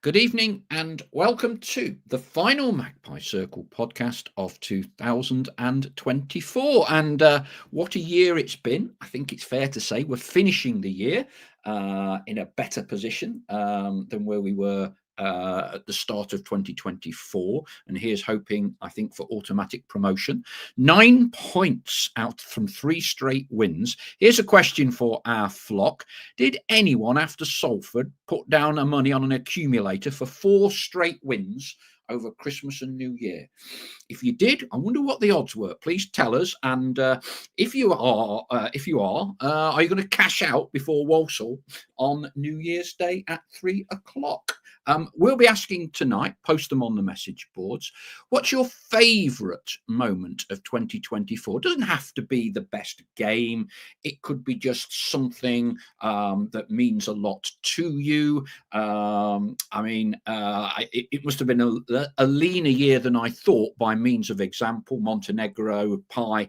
Good evening and welcome to the final Magpie Circle podcast of 2024. And what a year it's been. I think it's fair to say we're finishing the year in a better position than where we were at the start of 2024. And here's hoping, I think, for automatic promotion. 9 points out from 3 straight wins. Here's a question for our flock. Did anyone after Salford put down a money on an accumulator for 4 straight wins over Christmas and New Year? If you did, I wonder what the odds were. Please tell us. And if you are you going to cash out before Walsall on New Year's Day at 3 o'clock? We'll be asking tonight, post them on the message boards, what's your favourite moment of 2024? It doesn't have to be the best game. It could be just something that means a lot to you. It must have been a leaner year than I thought by means of example. Montenegro, Pi,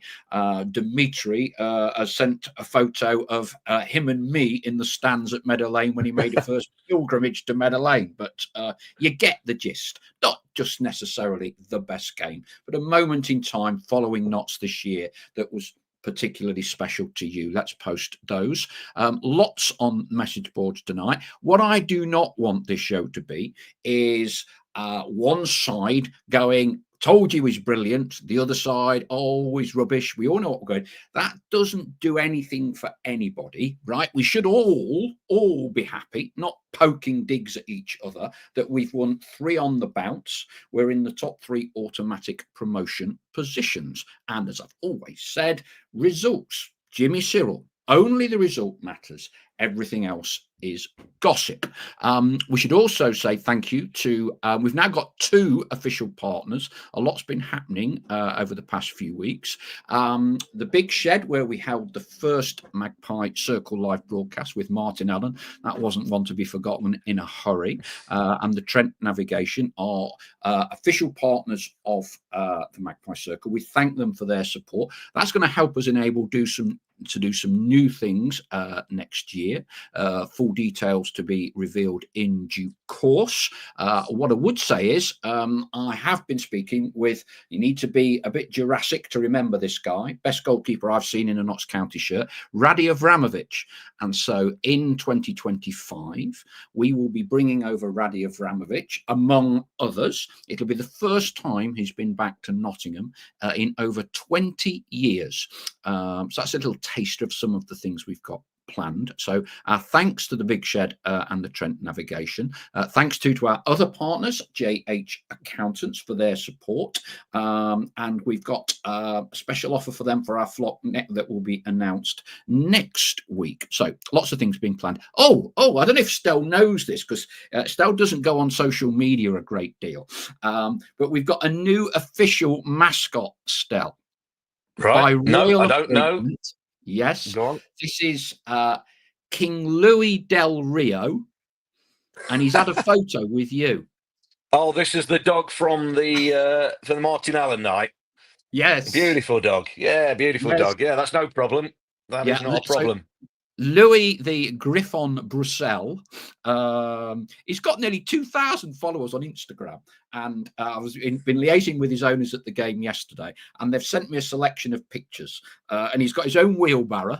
Dimitri has sent a photo of him and me in the stands at Meadow Lane when he made a first pilgrimage to Meadow Lane. But you get the gist. Not just necessarily the best game, but a moment in time following Notts this year that was particularly special to you. Let's post those. Lots on message boards tonight. What I do not want this show to be is one side going, told you he's brilliant, the other side, always rubbish. We all know what we're going. That doesn't do anything for anybody, right? We should all be happy, not poking digs at each other, that we've won 3 on the bounce. We're in the top 3 automatic promotion positions. And as I've always said, results, Jimmy Cyril, only the result matters. Everything else is gossip. We should also say thank you to, we've now got 2 official partners. A lot's been happening over the past few weeks. The Big Shed, where we held the first Magpie Circle live broadcast with Martin Allen. That wasn't one to be forgotten in a hurry. And the Trent Navigation are official partners of the Magpie Circle. We thank them for their support. That's going to help us enable to do some new things next year. Full details to be revealed in due course. What I would say is I have been speaking with, you need to be a bit Jurassic to remember this guy, best goalkeeper I've seen in a Notts County shirt, Radi Avramovic. And so in 2025, we will be bringing over Radi Avramovic, among others. It'll be the first time he's been back to Nottingham in over 20 years. So that's a little taste of some of the things we've got planned. So thanks to the Big Shed and the Trent Navigation. Thanks to our other partners, JH Accountants, for their support. And we've got a special offer for them for our flock that will be announced next week. So lots of things being planned. Oh, I don't know if Stell knows this, because Stell doesn't go on social media a great deal. But we've got a new official mascot, Stell. Right. No, I don't know. Yes. Go on. This is King Louis Del Rio, and he's had a photo with you. Oh, this is the dog from the Martin Allen night. Yes. Beautiful dog. Yeah, beautiful dog. Yeah, that's no problem. That is not a problem. So Louis the Griffon Bruxelles, he's got nearly 2,000 followers on Instagram, and I've been liaising with his owners at the game yesterday, and they've sent me a selection of pictures, and he's got his own wheelbarrow.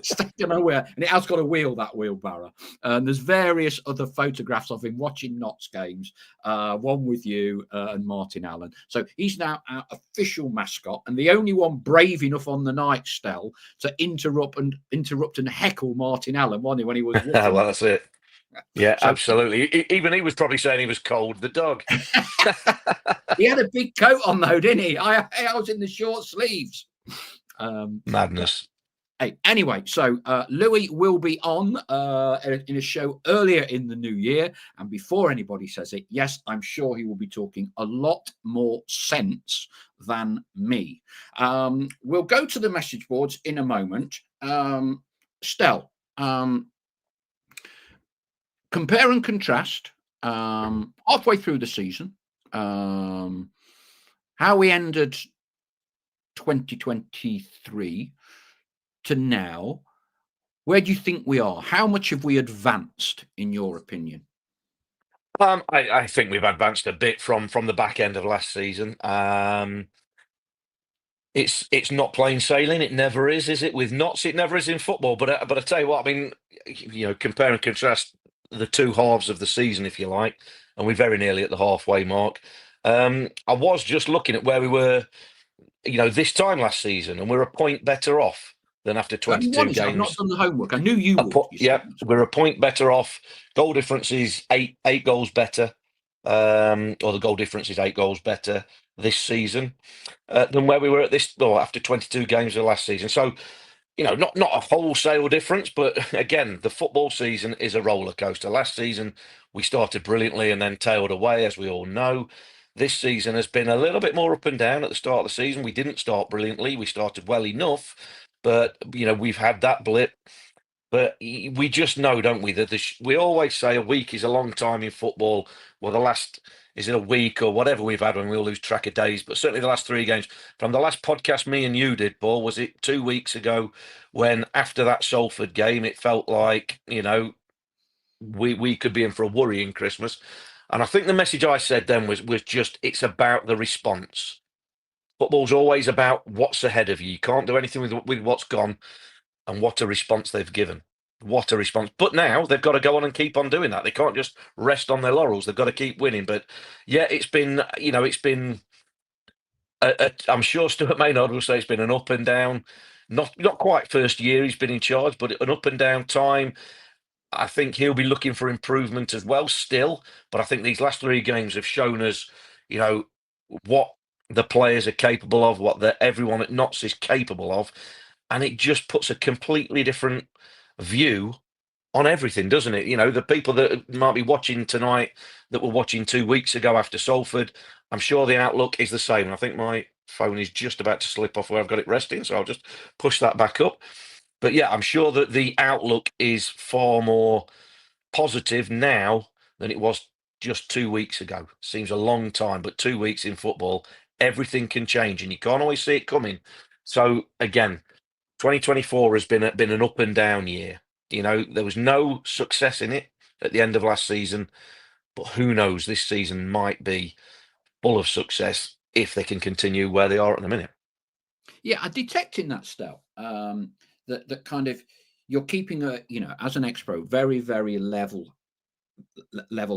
Taken nowhere, and it has got a wheel, that wheelbarrow. And there's various other photographs of him watching Notts games, one with you and Martin Allen. So he's now our official mascot, and the only one brave enough on the night, Stell, to interrupt and heckle Martin Allen, wasn't he, when he was well, that's it. Yeah, so, absolutely. Even he was probably saying he was cold, the dog. He had a big coat on though, didn't he? I was in the short sleeves. Madness. Hey, anyway, so Louis will be on in a show earlier in the new year. And before anybody says it, yes, I'm sure he will be talking a lot more sense than me. We'll go to the message boards in a moment. Stell, compare and contrast halfway through the season, how we ended 2023 to now, Where do you think we are? How much have we advanced, in your opinion? I think we've advanced a bit from the back end of last season. It's not plain sailing. It never is it? With knots, it never is in football. But I tell you what, I mean, compare and contrast the two halves of the season, if you like, and we're very nearly at the halfway mark. I was just looking at where we were, this time last season, and we're a point better off than after What 22 is it? I've not games. done the homework. I knew you would. You Yeah, said we're a point better off. Goal difference is eight goals better, or the goal difference is 8 goals better this season than where we were at this, well, after 22 games of last season. So, not a wholesale difference, but again, the football season is a roller coaster. Last season, we started brilliantly and then tailed away, as we all know. This season has been a little bit more up and down at the start of the season. We didn't start brilliantly. We started well enough, but, we've had that blip. But we just know, don't we, that we always say a week is a long time in football. Well, the last, is it a week or whatever we've had when we all lose track of days? But certainly the last 3 games, from the last podcast me and you did, Paul, was it 2 weeks ago when after that Salford game, it felt like, we could be in for a worrying Christmas. And I think the message I said then was just, it's about the response. Football's always about what's ahead of you. You can't do anything with what's gone. And what a response they've given. What a response. But now they've got to go on and keep on doing that. They can't just rest on their laurels. They've got to keep winning. But yeah, it's been, I'm sure Stuart Maynard will say it's been an up and down. Not quite first year he's been in charge, but an up and down time. I think he'll be looking for improvement as well still. But I think these last 3 games have shown us, you know, what the players are capable of, what everyone at Notts is capable of. And it just puts a completely different view on everything, doesn't it? The people that might be watching tonight that were watching 2 weeks ago after Salford, I'm sure the outlook is the same. I think my phone is just about to slip off where I've got it resting, so I'll just push that back up. But yeah, I'm sure that the outlook is far more positive now than it was just 2 weeks ago. Seems a long time, but 2 weeks in football, everything can change, and you can't always see it coming. So again, 2024 has been an up and down year. There was no success in it at the end of last season, but who knows? This season might be full of success if they can continue where they are at the minute. Yeah, I detect in that Stel, that kind of you're keeping as an ex-pro, very, very level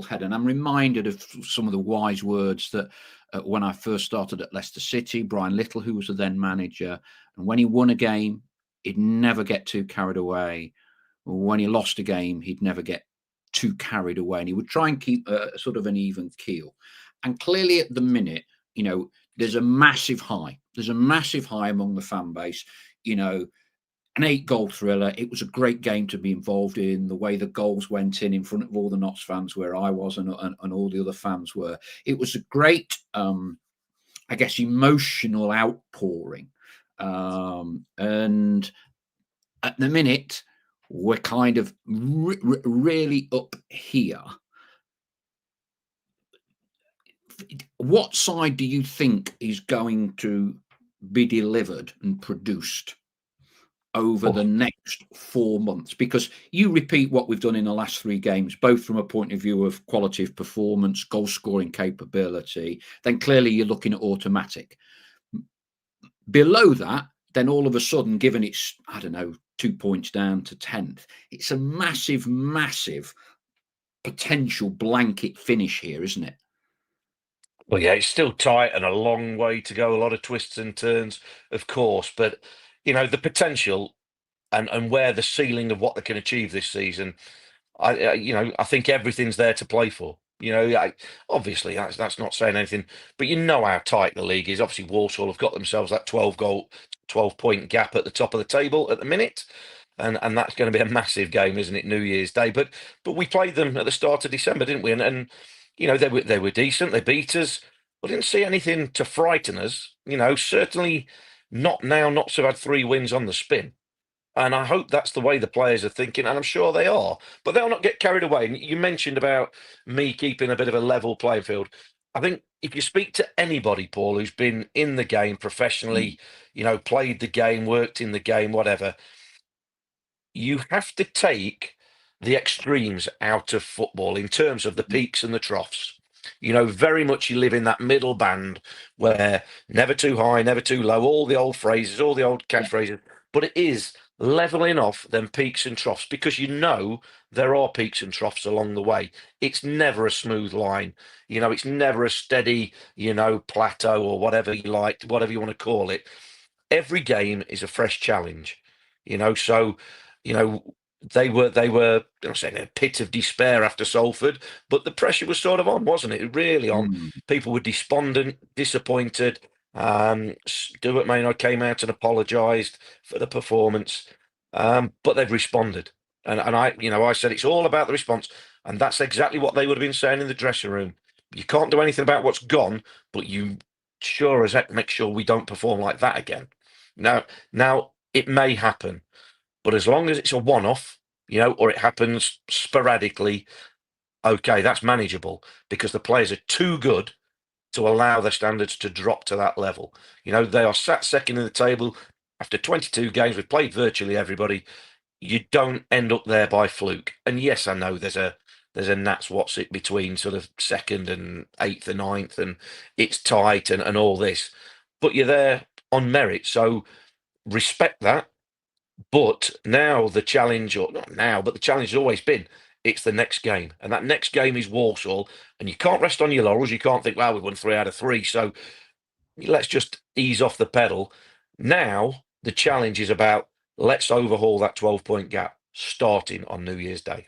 head. And I'm reminded of some of the wise words that when I first started at Leicester City, Brian Little, who was the then manager, and when he won a game, he'd never get too carried away. When he lost a game, he'd never get too carried away, and he would try and keep sort of an even keel. And clearly at the minute, there's a massive high. There's a massive high among the fan base. An 8-goal thriller. It was a great game to be involved in. The way the goals went in front of all the Notts fans, where I was, and all the other fans were. It was a great, I guess, emotional outpouring. And at the minute, we're kind of really up here. What side do you think is going to be delivered and produced over the next 4 months? Because you repeat what we've done in the last 3 games, both from a point of view of quality of performance, goal scoring capability, then clearly you're looking at automatic. Below that, then all of a sudden, given it's, 2 points down to 10th, it's a massive, massive potential blanket finish here, isn't it? Well, yeah, it's still tight and a long way to go. A lot of twists and turns, of course, but the potential and where the ceiling of what they can achieve this season, I think everything's there to play for. Obviously that's not saying anything, but how tight the league is. Obviously, Walsall have got themselves that 12-point gap at the top of the table at the minute, and that's going to be a massive game, isn't it? New Year's Day, but we played them at the start of December, didn't we? And they were decent. They beat us. We didn't see anything to frighten us. Certainly not now. Not so had 3 wins on the spin. And I hope that's the way the players are thinking, and I'm sure they are. But they'll not get carried away. And you mentioned about me keeping a bit of a level playing field. I think if you speak to anybody, Paul, who's been in the game professionally, played the game, worked in the game, whatever, you have to take the extremes out of football in terms of the peaks and the troughs. You know, very much you live in that middle band where never too high, never too low, all the old phrases, all the old catchphrases, but it is leveling off them peaks and troughs because you know there are peaks and troughs along the way. It's never a smooth line. You know, it's never a steady, plateau or whatever you like, whatever you want to call it. Every game is a fresh challenge, so you know they were I'm saying a pit of despair after Salford, but the pressure was sort of on, wasn't it? Really on. Mm. People were despondent, disappointed. Stuart Maynard came out and apologised for the performance, but they've responded, and I said it's all about the response, and that's exactly what they would have been saying in the dressing room. You can't do anything about what's gone, but you sure as heck make sure we don't perform like that again. Now it may happen, but as long as it's a one-off, or it happens sporadically, okay, that's manageable because the players are too good to allow their standards to drop to that level. They are sat second in the table after 22 games. We've played virtually everybody. You don't end up there by fluke. And yes, I know there's a Nats what's it between sort of second and eighth and ninth, and it's tight and all this, but you're there on merit. So respect that. But now the challenge, or not now, but the challenge has always been it's the next game. And that next game is Walsall. And you can't rest on your laurels. You can't think, well, we've won 3 out of 3. So let's just ease off the pedal. Now the challenge is about let's overhaul that 12-point gap starting on New Year's Day.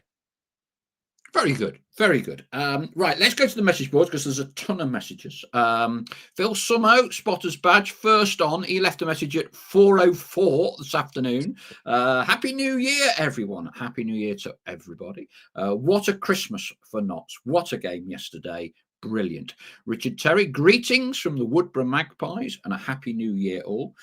Very good. Very good. Right, let's go to the message boards because there's a ton of messages. Phil Summo, Spotter's Badge, first on. He left a message at 4:04 this afternoon. Happy New Year, everyone. Happy New Year to everybody. What a Christmas for Notts. What a game yesterday. Brilliant. Richard Terry, greetings from the Woodborough Magpies and a happy new year all.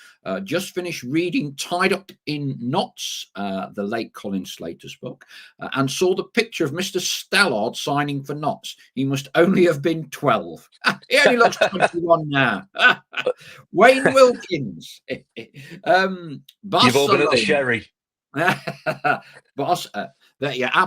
Just finished reading Tied Up in Knots, the late Colin Slater's book, and saw the picture of Mr. Stallard signing for Notts. He must only have been 12. He only looks 21 now. Wayne Wilkins. You've all been at the sherry. Our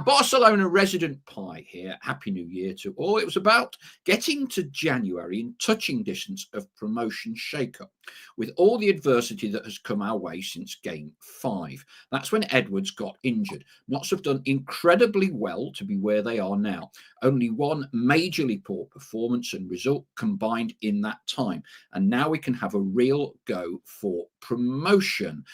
Barcelona resident pie here. Happy New Year to all. It was about getting to January in touching distance of promotion shake-up with all the adversity that has come our way since game 5. That's when Edwards got injured. Notts have done incredibly well to be where they are now. Only one majorly poor performance and result combined in that time. And now we can have a real go for promotion.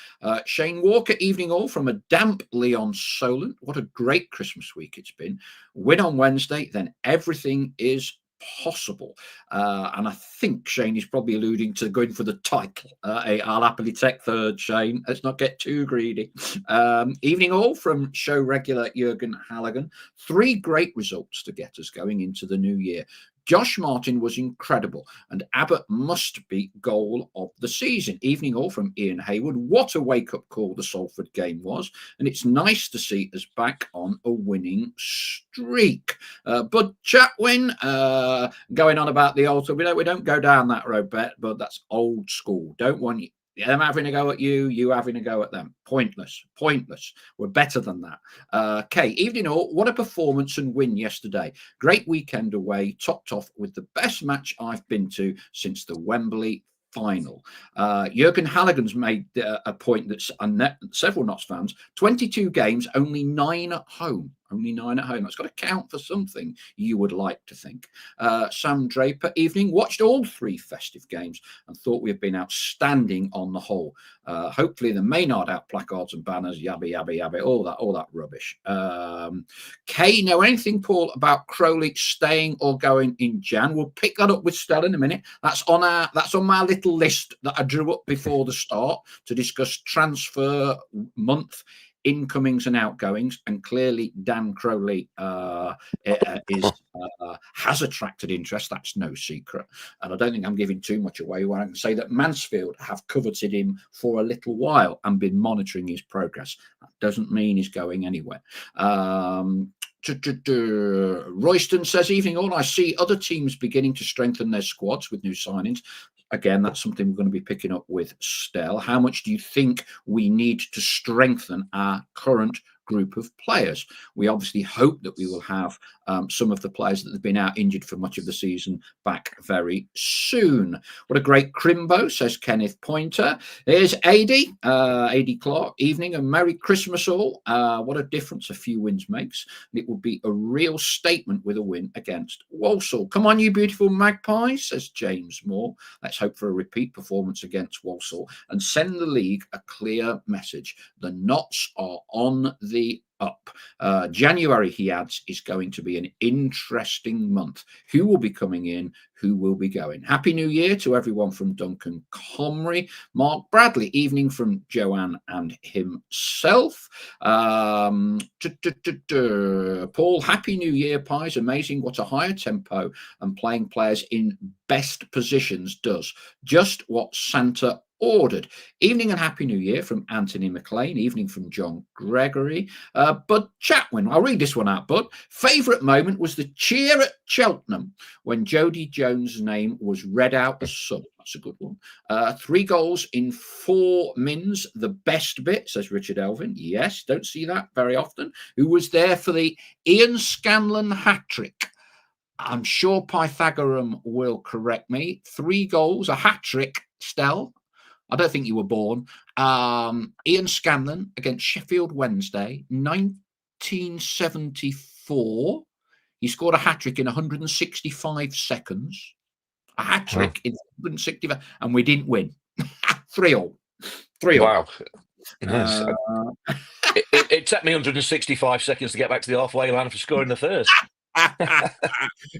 Shane Walker, evening all from a damp Leon Solent. What a great Christmas week it's been. Win on Wednesday, then everything is possible. And I think Shane is probably alluding to going for the title. I'll happily take third, Shane. Let's not get too greedy. Evening all from show regular Jürgen Halligan. 3 great results to get us going into the new year. Josh Martin was incredible, and Abbott must be goal of the season. Evening all from Ian Hayward. What a wake-up call the Salford game was, and it's nice to see us back on a winning streak. Bud Chatwin, going on about the old, we don't go down that road, but that's old school. Don't want you. Them having a go at you, you having a go at them. Pointless. We're better than that. Kay, evening all. What a performance and win yesterday. Great weekend away, topped off with the best match I've been to since the Wembley final. Jürgen Halligan's made a point that's several Notts fans. 22 games, only 9 at home. Only 9 at home. That's got to count for something, you would like to think. Sam Draper, evening. Watched all 3 festive games and thought we have been outstanding on the whole. Hopefully the Maynard out placards and banners, yabba, all that rubbish. Kay, know anything, Paul, about Crowley staying or going in Jan? We'll pick that up with Stella in a minute. That's on my little list that I drew up before the start to discuss transfer month, incomings and outgoings, and clearly Dan Crowley has attracted interest. That's no secret, and I don't think I'm giving too much away when I can say that Mansfield have coveted him for a little while and been monitoring his progress. That doesn't mean he's going anywhere. Royston says, evening all, I see other teams beginning to strengthen their squads with new signings Again, that's something we're going to be picking up with Stell. How much do you think we need to strengthen our current group of players? We obviously hope that we will have some of the players that have been out injured for much of the season back very soon. What a great crimbo, says Kenneth Pointer. Here's AD Clark. Evening and Merry Christmas all. What a difference a few wins makes. And it will be a real statement with a win against Walsall. Come on, you beautiful magpies, says James Moore. Let's hope for a repeat performance against Walsall and send the league a clear message. The Knots are on the up. January, he adds, is going to be an interesting month. Who will be coming in? Who will be going? Happy New Year to everyone from Duncan Comrie. Mark Bradley, evening from Joanne and himself. Paul, Happy New Year, Pies. Amazing what a higher tempo and playing players in best positions does. Just what Santa ordered. Evening and Happy New Year from Anthony McLean. Evening from John Gregory. Bud Chatwin. I'll read this one out, Bud. Favourite moment was the cheer at Cheltenham when Jody Jones' name was read out as sub. That's a good one. 3 goals in 4 mins. The best bit, says Richard Elvin. Yes, don't see that very often. Who was there for the Ian Scanlon hat-trick? I'm sure Pythagorean will correct me. 3 goals, a hat-trick, Stell. I don't think you were born. Ian Scanlon against Sheffield Wednesday, 1974. He scored a hat-trick in 165 seconds. A hat-trick in 165, and we didn't win. 3-3. Wow. Yes. It took me 165 seconds to get back to the halfway line for scoring the first.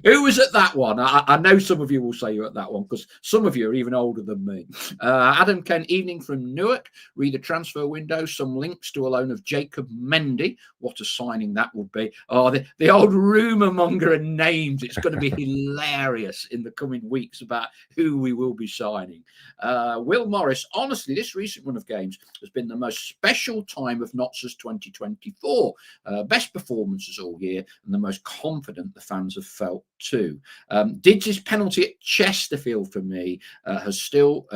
Who was at that one? I know some of you will say you're at that one because some of you are even older than me. Adam Kent, evening from Newark. Read the transfer window. Some links to a loan of Jacob Mendy. What a signing that would be. Oh, the old rumour monger and names. It's going to be hilarious in the coming weeks about who we will be signing. Will Morris, honestly, this recent run of games has been the most special time of Notts' 2024. Best performances all year and the most confident the fans have felt too. Diggs' penalty at Chesterfield for me has still,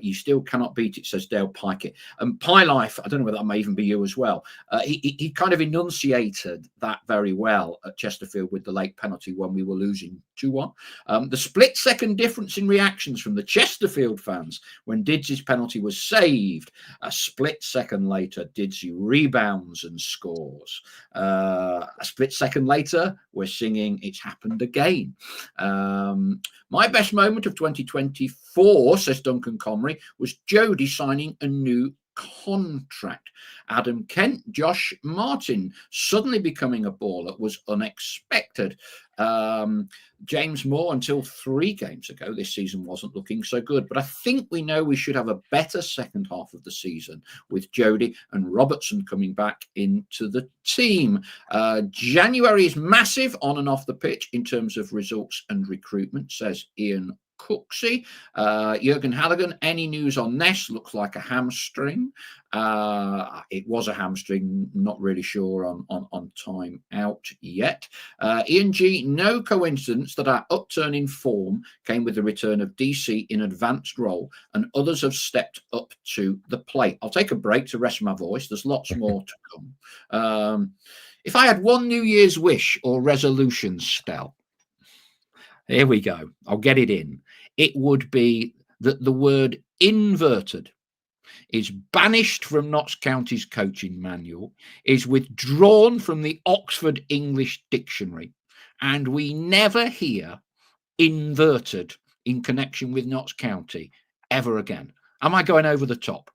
you still cannot beat it, says Dale Pikett. And Pie Life, I don't know whether that may even be you as well. He kind of enunciated that very well at Chesterfield with the late penalty when we were losing 2-1. The split-second difference in reactions from the Chesterfield fans when Diggs' penalty was saved. A split second later, Diggs rebounds and scores. A split second later, we're singing It's Happened Again. My best moment of 2024, says Duncan Comrie, was Jody signing a new contract. Adam Kent, Josh Martin suddenly becoming a baller was unexpected. James Moore, until 3 games ago, this season wasn't looking so good. But I think we know we should have a better second half of the season with Jody and Robertson coming back into the team. January is massive on and off the pitch in terms of results and recruitment, says Ian Cooksey. Jurgen Halligan, any news on Ness? Looks like a hamstring. It was a hamstring, not really sure on time out yet. Ian G, no coincidence that our upturn in form came with the return of DC in advanced role and others have stepped up to the plate. I'll take a break to rest my voice. There's lots more to come. If I had one New Year's wish or resolution, Stell, here we go. I'll get it in. It would be that the word inverted is banished from Notts County's coaching manual, is withdrawn from the Oxford English Dictionary, and we never hear inverted in connection with Notts County ever again. Am I going over the top?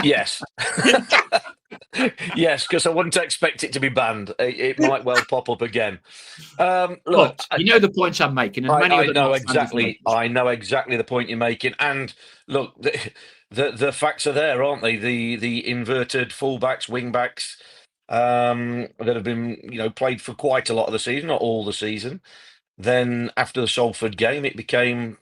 Yes. Yes, because I wouldn't expect it to be banned. It might well pop up again. Look, you know the points I'm making, and I know exactly. I know exactly the point you're making. And look, the facts are there, aren't they? The inverted fullbacks, wingbacks that have been played for quite a lot of the season, not all the season. Then after the Salford game, it became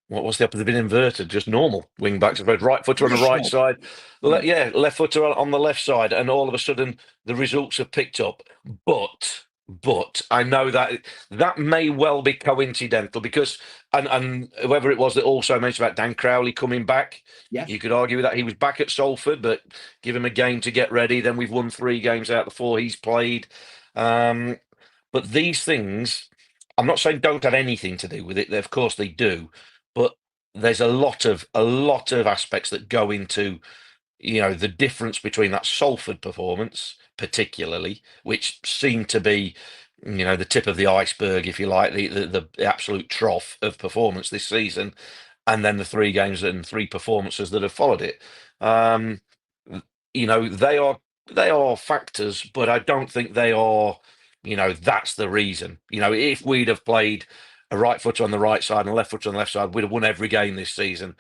what was the opposite? They've been inverted, just normal wing backs. I've right footer on the right side, left footer on the left side, and all of a sudden the results have picked up. But But I know that that may well be coincidental because, and whoever it was that also mentioned about Dan Crowley coming back, Yes. you could argue with that. He was back at Salford, but give him a game to get ready. Then we've won 3 games out of the 4 he's played. Um, but these things, I'm not saying don't have anything to do with it. Of course they do, but there's a lot of aspects that go into the difference between that Salford performance, particularly, which seemed to be, the tip of the iceberg, if you like, the absolute trough of performance this season, and then the 3 games and 3 performances that have followed it. Um, they are factors, but I don't think they are. That's the reason. If we'd have played a right footer on the right side and a left footer on the left side, we'd have won every game this season.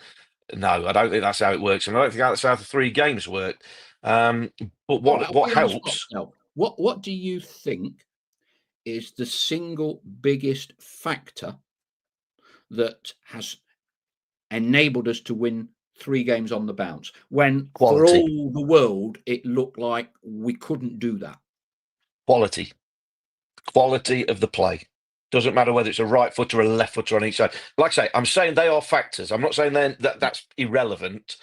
No, I don't think that's how it works, and I don't think that's how the 3 games work. Um, but All what right, I'll put what you on the spot helps? now. What do you think is the single biggest factor that has enabled us to win 3 games on the bounce when, for Quality, all the world, it looked like we couldn't do that? quality, quality of the play. Doesn't matter whether it's a right footer or a left footer on each side. Like I say, I'm saying they are factors. I'm not saying that's irrelevant,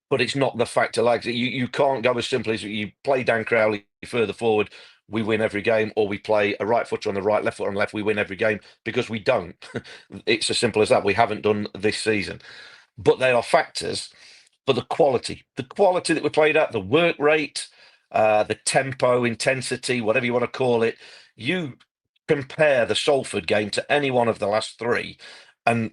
but it's not the factor. Like you can't go as simply as you play Dan Crowley further forward, we win every game, or we play a right footer on the right, left footer on the left, we win every game, because we don't. It's as simple as that. We haven't done this season, but they are factors. But the quality that we played at, the work rate, the tempo, intensity, whatever you want to call it, you compare the Salford game to any one of the last 3, and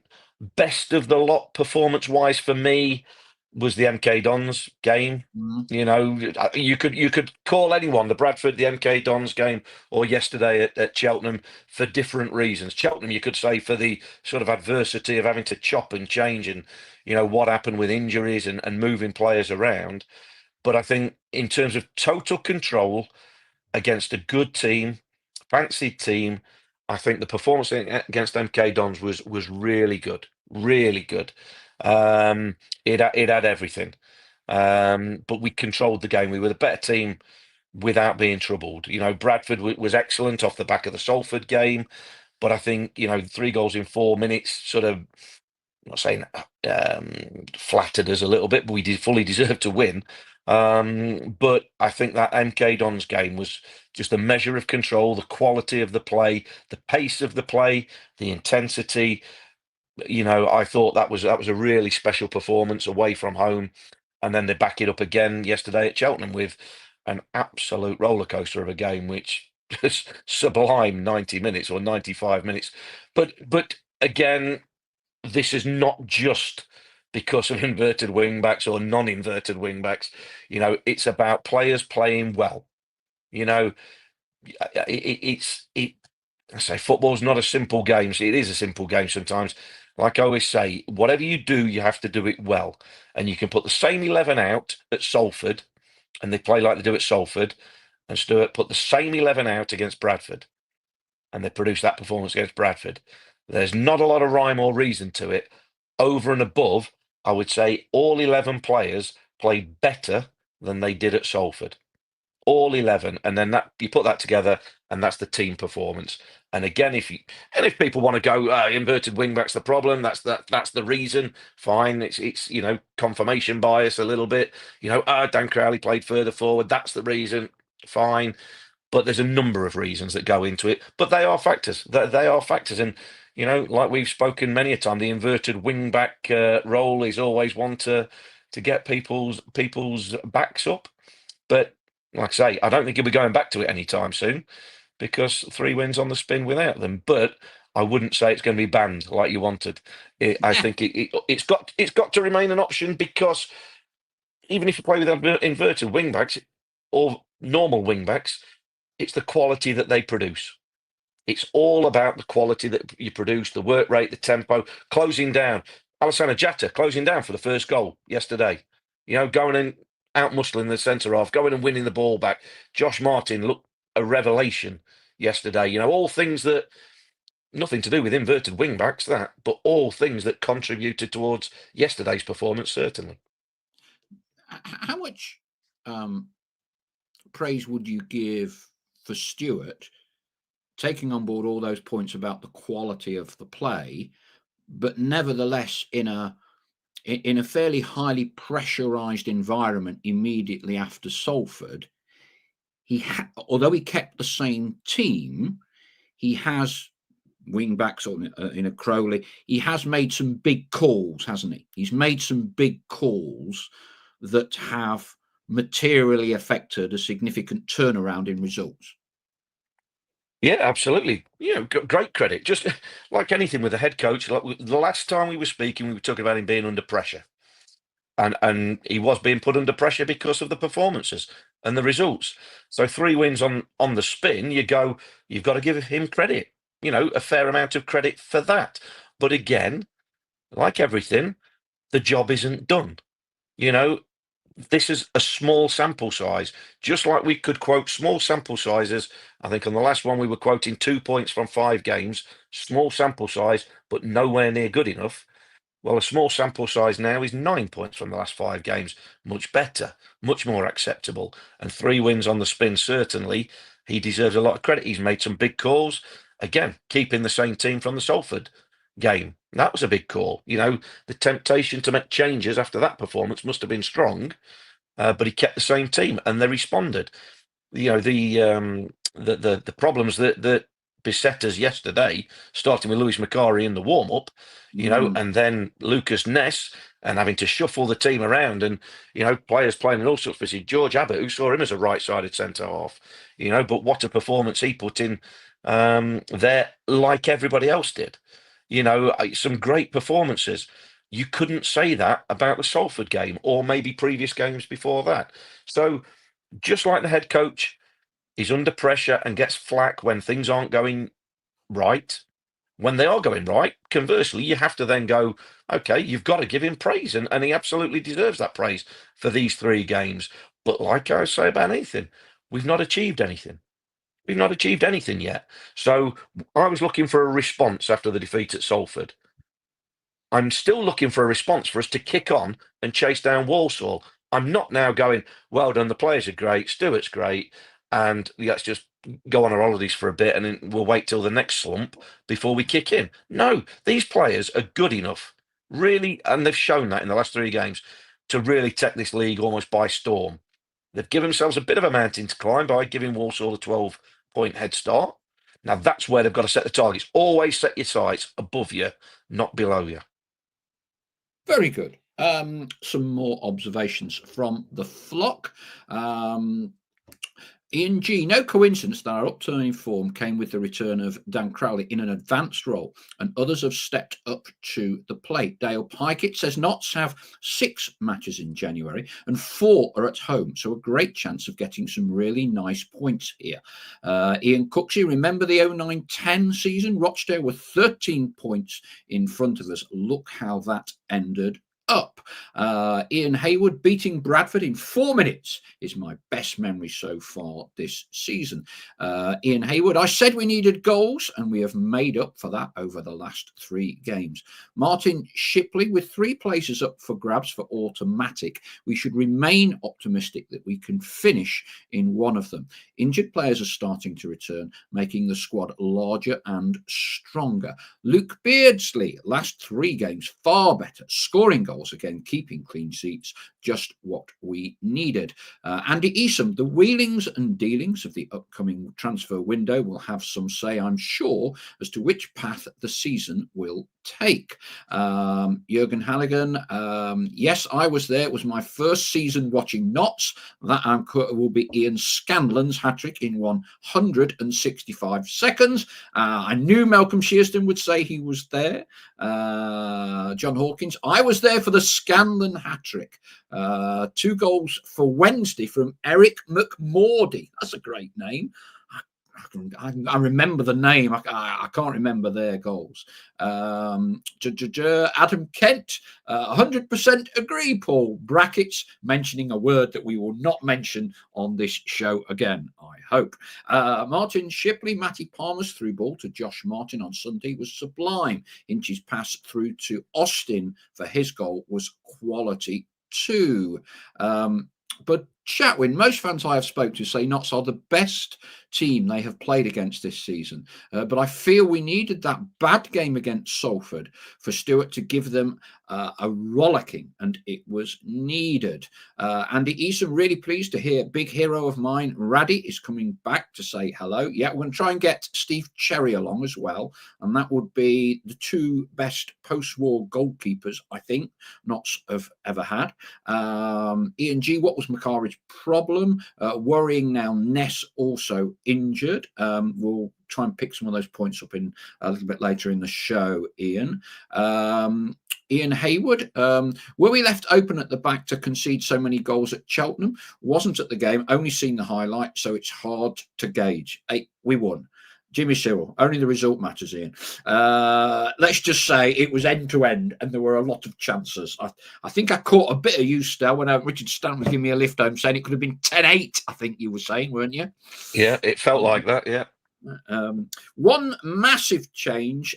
best of the lot performance-wise for me was the MK Dons game. Mm. You could call anyone the Bradford, the MK Dons game, or yesterday at Cheltenham for different reasons. Cheltenham, you could say for the sort of adversity of having to chop and change, and what happened with injuries and moving players around. But I think in terms of total control against a good team, fancied team, I think the performance against MK Dons was really good, really good. It had everything, but we controlled the game. We were the better team without being troubled. Bradford was excellent off the back of the Salford game, but I think 3 goals in 4 minutes sort of, I'm not saying flattered us a little bit, but we did fully deserve to win. But I think that MK Dons game was just a measure of control, the quality of the play, the pace of the play, the intensity. I thought that was a really special performance away from home, and then they back it up again yesterday at Cheltenham with an absolute roller coaster of a game, which was sublime 90 minutes or 95 minutes. But again, this is not just because of inverted wing backs or non-inverted wing backs. It's about players playing well. You know, I say football's not a simple game. See, it is a simple game sometimes. Like I always say, whatever you do, you have to do it well. And you can put the same 11 out at Salford, and they play like they do at Salford, and Stuart put the same 11 out against Bradford, and they produce that performance against Bradford. There's not a lot of rhyme or reason to it. Over and above, I would say all 11 players played better than they did at Salford. All 11, and then that you put that together, and that's the team performance. And again, if people want to go inverted wingback's the problem, that's the reason. Fine, it's confirmation bias a little bit. Dan Crowley played further forward. That's the reason. Fine, but there's a number of reasons that go into it. But they are factors. They are factors, and like we've spoken many a time, the inverted wingback role is always one to get people's backs up. But like I say, I don't think he'll be going back to it anytime soon, because 3 wins on the spin without them. But I wouldn't say it's going to be banned like you wanted. I think it's got to remain an option, because even if you play with inverted wingbacks or normal wingbacks, it's the quality that they produce. It's all about the quality that you produce, the work rate, the tempo, closing down. Alassane Jatta closing down for the first goal yesterday. Going and out muscling the centre half, going and winning the ball back. Josh Martin looked a revelation yesterday. All things that nothing to do with inverted wing backs, but all things that contributed towards yesterday's performance, certainly. How much praise would you give for Stuart taking on board all those points about the quality of the play, but nevertheless in a fairly highly pressurized environment immediately after Salford, although he kept the same team, he has wing backs in a Crowley. He has made some big calls, hasn't he? He's made some big calls that have materially affected a significant turnaround in results. Yeah, absolutely. Great credit. Just like anything with a head coach, like the last time we were speaking, we were talking about him being under pressure. And he was being put under pressure because of the performances and the results. So 3 wins on the spin, you've got to give him credit, a fair amount of credit for that. But again, like everything, the job isn't done. This is a small sample size, just like we could quote small sample sizes. I think on the last one we were quoting 2 points from 5 games, small sample size, but nowhere near good enough. Well, a small sample size now is 9 points from the last 5 games. Much better, much more acceptable. And 3 wins on the spin, certainly. He deserves a lot of credit. He's made some big calls. Again, keeping the same team from the Salford game. That was a big call. The temptation to make changes after that performance must have been strong, but he kept the same team and they responded. The problems that beset us yesterday, starting with Lewis McCarry in the warm-up, and then Lucas Ness, and having to shuffle the team around, and players playing in all sorts of positions. George Abbott, who saw him as a right-sided centre half, but what a performance he put in there, like everybody else did. Some great performances. You couldn't say that about the Salford game or maybe previous games before that. So just like the head coach is under pressure and gets flack when things aren't going right, when they are going right, conversely, you have to then go, okay, you've got to give him praise. And he absolutely deserves that praise for these 3 games. But like I say about anything, we've not achieved anything. We've not achieved anything yet. So I was looking for a response after the defeat at Salford. I'm still looking for a response for us to kick on and chase down Walsall. I'm not now going, well done, the players are great, Stewart's great, and let's just go on our holidays for a bit and then we'll wait till the next slump before we kick in. No, these players are good enough, really, and they've shown that in the last 3 games, to really take this league almost by storm. They've given themselves a bit of a mountain to climb by giving Walsall a 12-point head start. Now that's where they've got to set the targets. Always set your sights above you, not below you. Very good. Some more observations from the flock. Ian G, no coincidence that our upturning form came with the return of Dan Crowley in an advanced role, and others have stepped up to the plate. Dale Pikett says Notts have 6 matches in January and 4 are at home, so a great chance of getting some really nice points here. Ian Cooksey, remember the 09-10 season? Rochdale were 13 points in front of us. Look how that ended up. Ian Hayward beating Bradford in 4 minutes is my best memory so far this season. Ian Hayward, I said we needed goals and we have made up for that over the last 3 games. Martin Shipley, with 3 places up for grabs for automatic, we should remain optimistic that we can finish in one of them. Injured players are starting to return, making the squad larger and stronger. Luke Beardsley, last 3 games far better, scoring goals again, keeping clean sheets, just what we needed. Andy Easom, the wheelings and dealings of the upcoming transfer window will have some say, I'm sure, as to which path the season will take. Jurgen Halligan, yes, I was there. It was my first season watching Notts. That will be Ian Scanlon's hat-trick in 165 seconds. I knew Malcolm Shearston would say he was there. John Hawkins, I was there for the Scanlon hat-trick. 2 goals for Wednesday from Eric McMordy. That's a great name. I remember the name. I can't remember their goals. Adam Kent, 100% agree, Paul. Brackets, mentioning a word that we will not mention on this show again, I hope. Martin Shipley, Matty Palmer's through ball to Josh Martin on Sunday was sublime. Inch's pass through to Austin for his goal was quality too. But Chatwin, most fans I have spoke to say Notts are the best team they have played against this season. But I feel we needed that bad game against Salford for Stuart to give them a rollicking, and it was needed. Andy Eason, really pleased to hear big hero of mine, Raddy, is coming back to say hello. Yeah, we're going to try and get Steve Cherry along as well, and that would be the two best post-war goalkeepers I think Notts have ever had. Ian G, what was Macari's problem? Worrying now, Ness also injured. We'll try and pick some of those points up in a little bit later in the show, Ian. Ian Hayward, were we left open at the back to concede so many goals at Cheltenham? Wasn't at the game, only seen the highlight, so it's hard to gauge. Hey, we won. Jimmy Cyril, only the result matters, Ian. Let's just say it was end to end, and there were a lot of chances. I think I caught a bit of you, Stel, when Richard Stanton was giving me a lift home saying it could have been 10-8, I think you were saying, weren't you? Yeah, it felt like that, yeah. One massive change,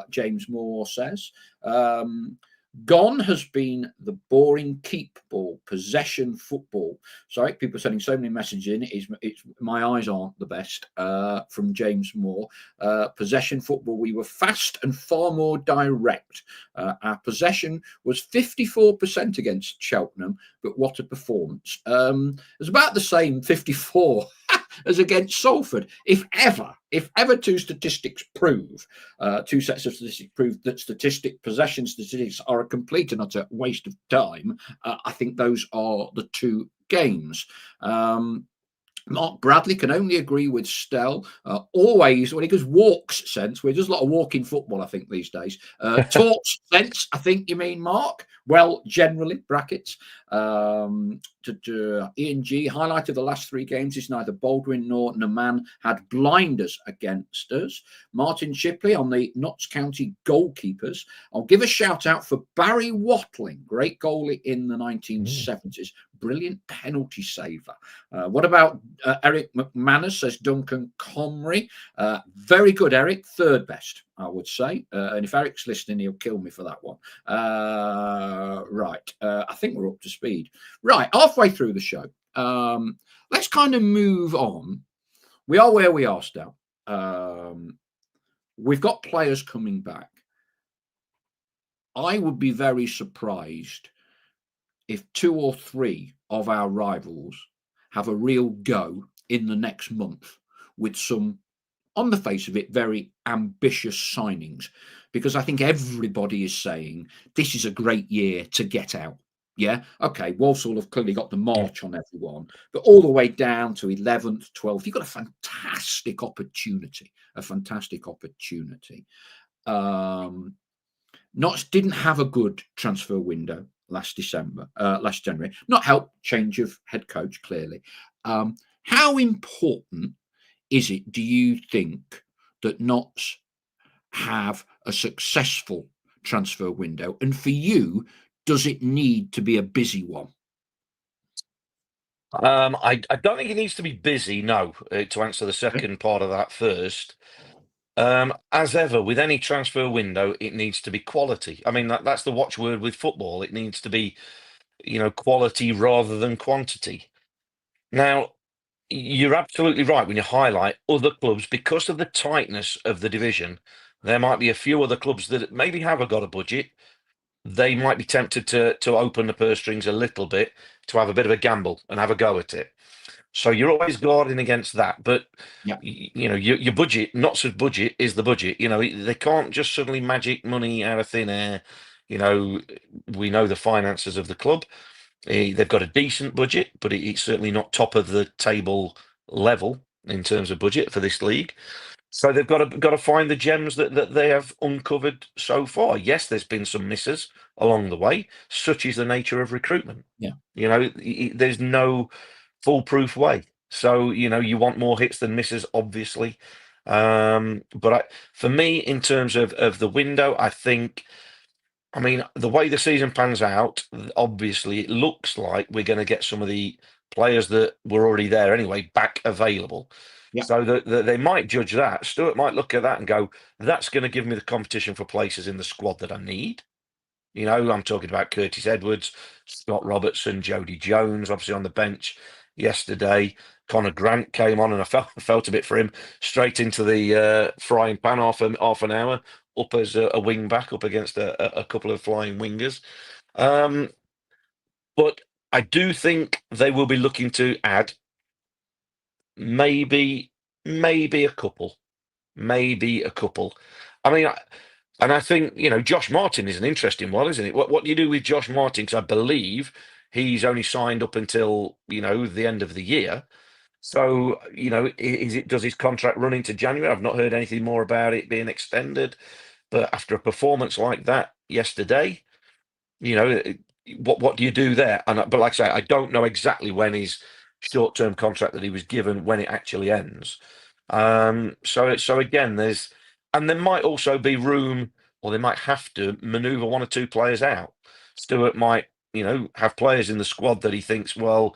James Moore says. Gone has been the boring keep ball, possession football. Sorry, people are sending so many messages in. It's my eyes aren't the best. From James Moore, possession football. We were fast and far more direct. Our possession was 54% against Cheltenham, but what a performance! It's about the same 54 as against Salford. If ever two statistics prove, two sets of statistics prove that possession statistics are a complete and utter waste of time, I think those are the two games. Mark Bradley can only agree with Stell. Always, when he goes walks sense, we're just a lot of walking football, I think, these days. Talks sense, I think you mean, Mark. Well, generally, brackets. Ian G, highlight of the last three games is neither Baldwin nor Naman had blinders against us. Martin Shipley on the Notts County goalkeepers. I'll give a shout out for Barry Watling, great goalie in the 1970s. Brilliant penalty saver. What about Eric McManus, says Duncan Comrie. Very good, Eric. Third best, I would say. And if Eric's listening, he'll kill me for that one. Right. I think we're up to speed. Right. Halfway through the show. Let's kind of move on. We are where we are still. We've got players coming back. I would be very surprised if two or three of our rivals have a real go in the next month with some, on the face of it, very ambitious signings, because I think everybody is saying this is a great year to get out. Yeah, okay, Walsall have clearly got the march on everyone, but all the way down to 11th, 12th, you've got a fantastic opportunity, Notts didn't have a good transfer window last January. Not help change of head coach, clearly. How important is it, do you think, that Notts have a successful transfer window? And for you, does it need to be a busy one? I don't think it needs to be busy, no, to answer the second part of that first. As ever, with any transfer window, it needs to be quality. I mean, that's the watchword with football. It needs to be, quality rather than quantity. Now, you're absolutely right when you highlight other clubs, because of the tightness of the division. There might be a few other clubs that maybe have got a budget. They might be tempted to open the purse strings a little bit, to have a bit of a gamble and have a go at it. So you're always guarding against that. But Yeah. your budget, Notts' budget, is the budget. They can't just suddenly magic money out of thin air. We know the finances of the club. They've got a decent budget, but it's certainly not top of the table level in terms of budget for this league. So they've got to find the gems that they have uncovered so far. Yes, there's been some misses along the way. Such is the nature of recruitment. Yeah. There's no foolproof way. So you want more hits than misses, obviously. But for me, in terms of the window, I mean, the way the season pans out, obviously, it looks like we're going to get some of the players that were already there anyway back available. Yeah. So that they might judge that. Stuart might look at that and go, that's going to give me the competition for places in the squad that I need. I'm talking about Curtis Edwards, Scott Robertson, Jody Jones, obviously on the bench yesterday. Connor Grant came on, and I felt a bit for him, straight into the frying pan half an hour up as a wing back up against a couple of flying wingers. Um, but I do think they will be looking to add maybe maybe a couple, maybe a couple. I mean, and I think, Josh Martin is an interesting one, isn't it? What do you do with Josh Martin? Because I believe he's only signed up until the end of the year. So, does his contract run into January? I've not heard anything more about it being extended. But after a performance like that yesterday, you know, it- what do you do there? But like I say, I don't know exactly when his short-term contract that he was given, when it actually ends. So again, and there might also be room, or they might have to maneuver one or two players out. Stewart might, have players in the squad that he thinks, well,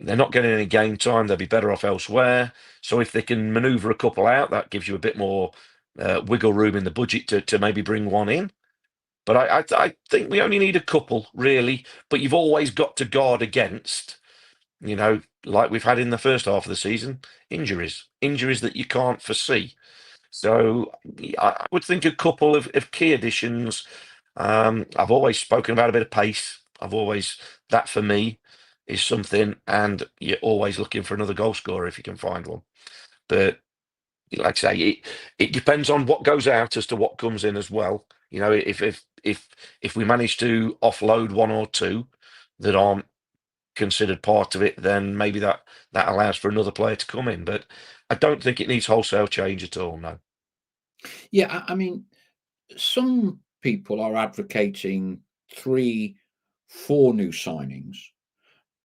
they're not getting any game time, they'll be better off elsewhere. So if they can maneuver a couple out, that gives you a bit more wiggle room in the budget to maybe bring one in. But I think we only need a couple, really. But you've always got to guard against, like we've had in the first half of the season, injuries that you can't foresee. So I would think a couple of key additions. I've always spoken about a bit of pace. That for me is something, and you're always looking for another goal scorer if you can find one. But like I say, it depends on what goes out as to what comes in as well. If we manage to offload one or two that aren't considered part of it, then maybe that allows for another player to come in. But I don't think it needs wholesale change at all. No. Yeah, I mean, some people are advocating three, four new signings,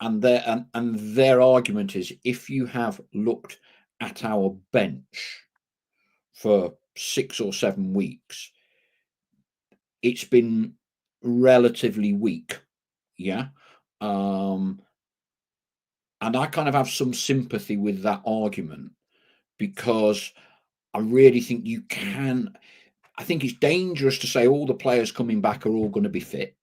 and their argument is if you have looked at our bench for 6 or 7 weeks, it's been relatively weak. Yeah. Um, and I kind of have some sympathy with that argument because I really think you can. I think it's dangerous to say all the players coming back are all going to be fit,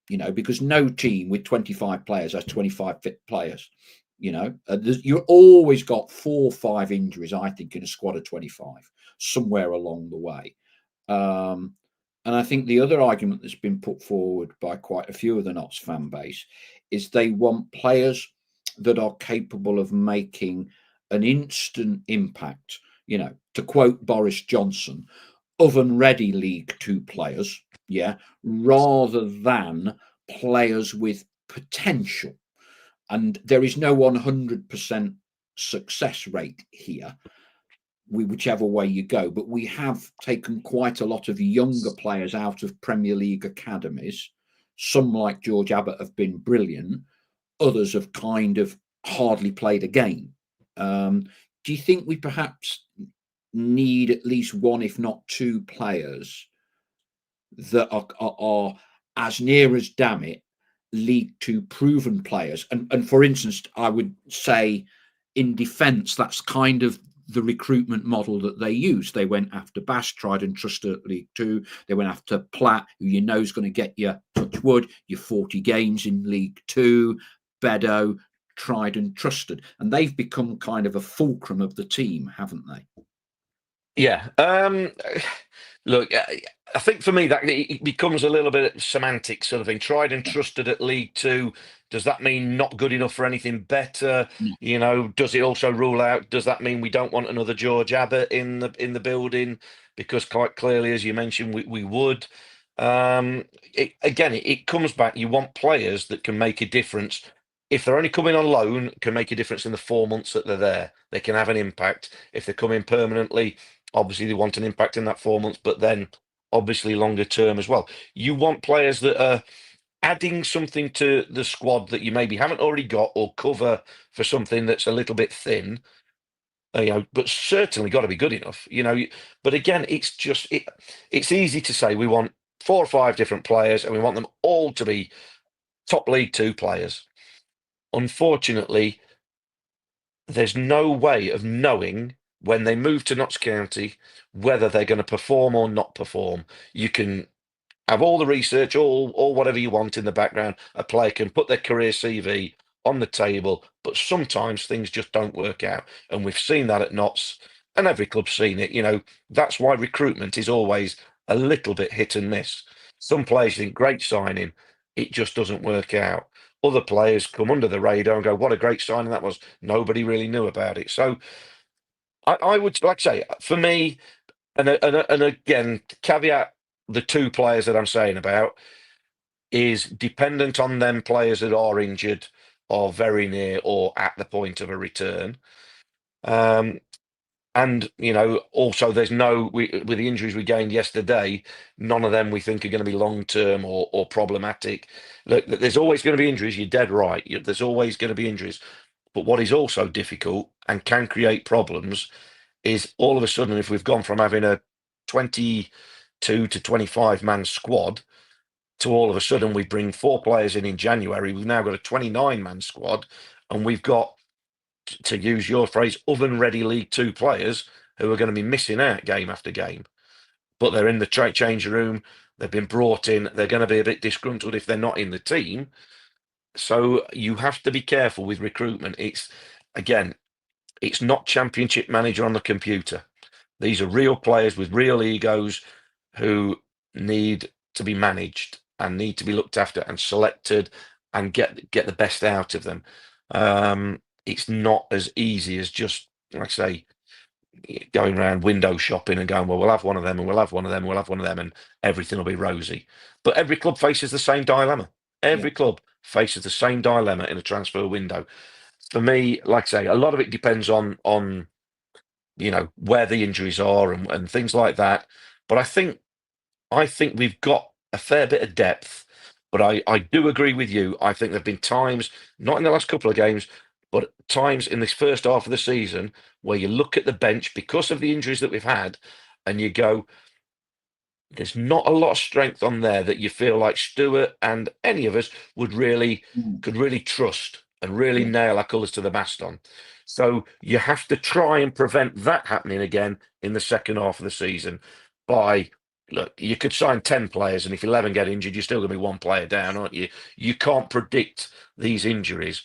because no team with 25 players has 25 fit players. You've always got 4 or 5 injuries, I think, in a squad of 25 somewhere along the way. Um, and I think the other argument that's been put forward by quite a few of the Notts fan base is they want players that are capable of making an instant impact. To quote Boris Johnson, oven ready League Two players, yeah, rather than players with potential. And there is no 100% success rate here, whichever way you go. But we have taken quite a lot of younger players out of Premier League academies. Some, like George Abbott, have been brilliant. Others have kind of hardly played a game. Do you think we perhaps need at least one, if not two, players that are as near as, damn it, League Two proven players? And for instance, I would say in defence, that's kind of the recruitment model that they use. They went after Bass, tried and trusted at League Two. They went after Platt, who you know is going to get you, touch wood, your 40 games in League Two. Bedo, tried and trusted. And they've become kind of a fulcrum of the team, haven't they? Yeah. Look, I think for me that it becomes a little bit semantic sort of thing. Tried and trusted at League Two. Does that mean not good enough for anything better? No. Does it also rule out? Does that mean we don't want another George Abbott in the building? Because quite clearly, as you mentioned, we would. It comes back. You want players that can make a difference. If they're only coming on loan, can make a difference in the 4 months that they're there. They can have an impact. If they come in permanently, obviously they want an impact in that 4 months, but then obviously longer term as well. You want players that are adding something to the squad that you maybe haven't already got, or cover for something that's a little bit thin. But certainly got to be good enough. But again, it's easy to say we want 4 or 5 different players and we want them all to be top League Two players. Unfortunately, there's no way of knowing when they move to Notts County whether they're going to perform or not perform. You can have all the research, all whatever you want in the background. A player can put their career CV on the table, but sometimes things just don't work out. And we've seen that at Notts, and every club's seen it. That's why recruitment is always a little bit hit and miss. Some players think great signing, it just doesn't work out. Other players come under the radar and go, what a great signing that was. Nobody really knew about it. So I would, like I say, for me, and again, caveat the two players that I'm saying about is dependent on them players that are injured or very near or at the point of a return. And also there's with the injuries we gained yesterday, none of them we think are going to be long term or problematic. Look, there's always going to be injuries. You're dead right. There's always going to be injuries. But what is also difficult and can create problems is all of a sudden, if we've gone from having a 22 to 25 man squad to all of a sudden we bring 4 players in January, we've now got a 29-man squad, and we've got, to use your phrase, oven-ready League Two players who are going to be missing out game after game. But they're in the change room, they've been brought in, they're going to be a bit disgruntled if they're not in the team. So you have to be careful with recruitment. Again, it's not Championship Manager on the computer. These are real players with real egos who need to be managed and need to be looked after and selected and get the best out of them. It's not as easy as just, like I say, going around window shopping and going, well, we'll have one of them and we'll have one of them and we'll have one of them and everything will be rosy. But every club faces the same dilemma. Every club faces the same dilemma in a transfer window. For me, like I say, a lot of it depends on where the injuries are and things like that. But I think we've got a fair bit of depth, but I do agree with you. I think there have been times, not in the last couple of games, but times in this first half of the season where you look at the bench because of the injuries that we've had and you go, there's not a lot of strength on there that you feel like Stuart and any of us could really trust and really nail our colours to the mast on. So you have to try and prevent that happening again in the second half of the season by, look, you could sign 10 players and if 11 get injured, you're still going to be 1 player down, aren't you? You can't predict these injuries,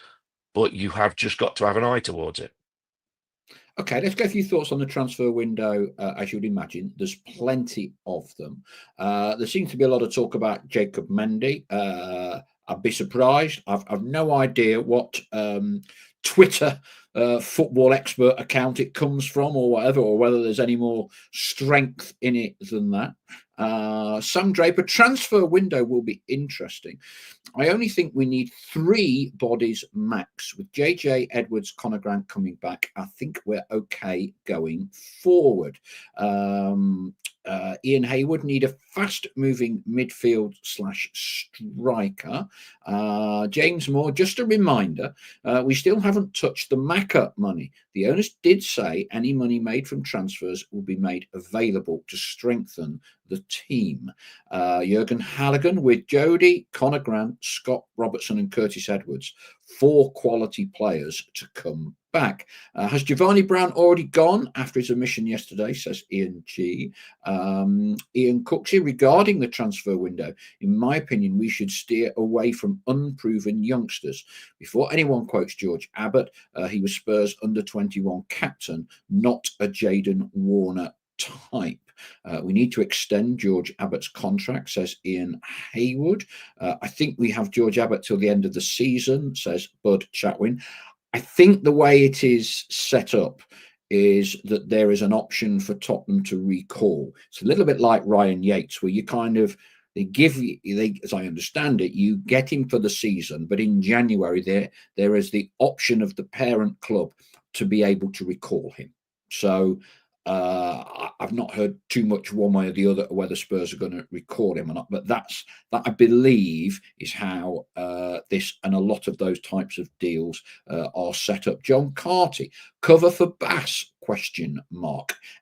but you have just got to have an eye towards it. Okay, let's go through your thoughts on the transfer window. As you'd imagine, there's plenty of them. There seems to be a lot of talk about Jacob Mendy. I'd be surprised. I've no idea what Twitter football expert account it comes from or whatever, or whether there's any more strength in it than that. Sam Draper, transfer window will be interesting. I only think we need 3 bodies max. With JJ Edwards, Conor Grant coming back, I think we're okay going forward. Ian Haywood need a fast-moving midfield / striker. James Moore, just a reminder, we still haven't touched the Macca money. The owners did say any money made from transfers will be made available to strengthen the team. Jurgen Halligan with Jody, Conor Grant, Scott Robertson and Curtis Edwards. 4 quality players to come back. Has Giovanni Brown already gone after his omission yesterday, says Ian G. Ian Cooksey, regarding the transfer window, in my opinion, we should steer away from unproven youngsters. Before anyone quotes George Abbott, he was Spurs under-21 captain, not a Jayden Warner type. We need to extend George Abbott's contract, says Ian Haywood. I think we have George Abbott till the end of the season, says Bud Chatwin. I think the way it is set up is that there is an option for Tottenham to recall. It's a little bit like Ryan Yates, where you kind of, as I understand it, you get him for the season, but in January there is the option of the parent club to be able to recall him. So I've not heard too much one way or the other whether Spurs are going to recall him or not, but that I believe is how this and a lot of those types of deals are set up. John Carty, cover for Bass ?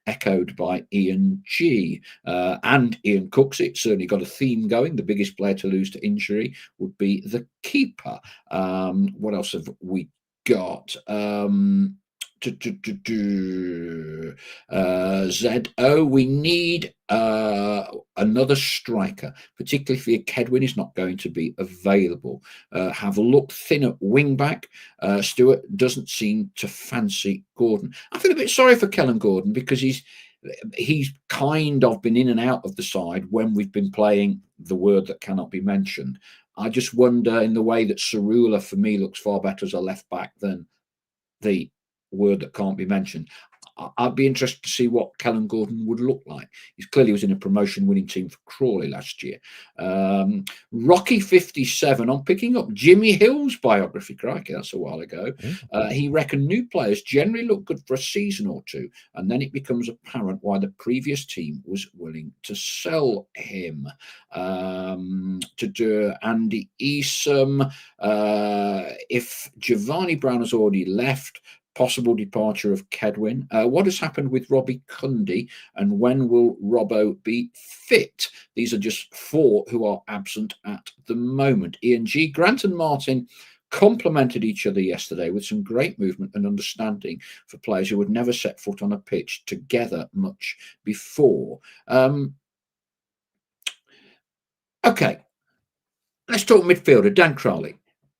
Echoed by Ian G. And Ian Cooks. It certainly got a theme going. The biggest player to lose to injury would be the keeper. What else have we got? ZO, we need another striker, particularly if Kedwin is not going to be available. Have a look thin at wing back. Stewart doesn't seem to fancy Gordon. I feel a bit sorry for Kellen Gordon because he's kind of been in and out of the side when we've been playing the word that cannot be mentioned. I just wonder, in the way that Cerula for me looks far better as a left back than the word that can't be mentioned. I'd be interested to see what Kellen Gordon would look like. He clearly was in a promotion-winning team for Crawley last year. Rocky 57 on picking up Jimmy Hill's biography. Crikey, that's a while ago. He reckoned new players generally look good for a season or two, and then it becomes apparent why the previous team was willing to sell him. To do Andy Esom, if Giovanni Brown has already left, possible departure of Kedwin. What has happened with Robbie Cundy, and when will Robbo be fit? These are just four who are absent at the moment. Ian G. Grant and Martin complemented each other yesterday with some great movement and understanding for players who would never set foot on a pitch together much before. Okay, let's talk midfielder. Dan Crowley,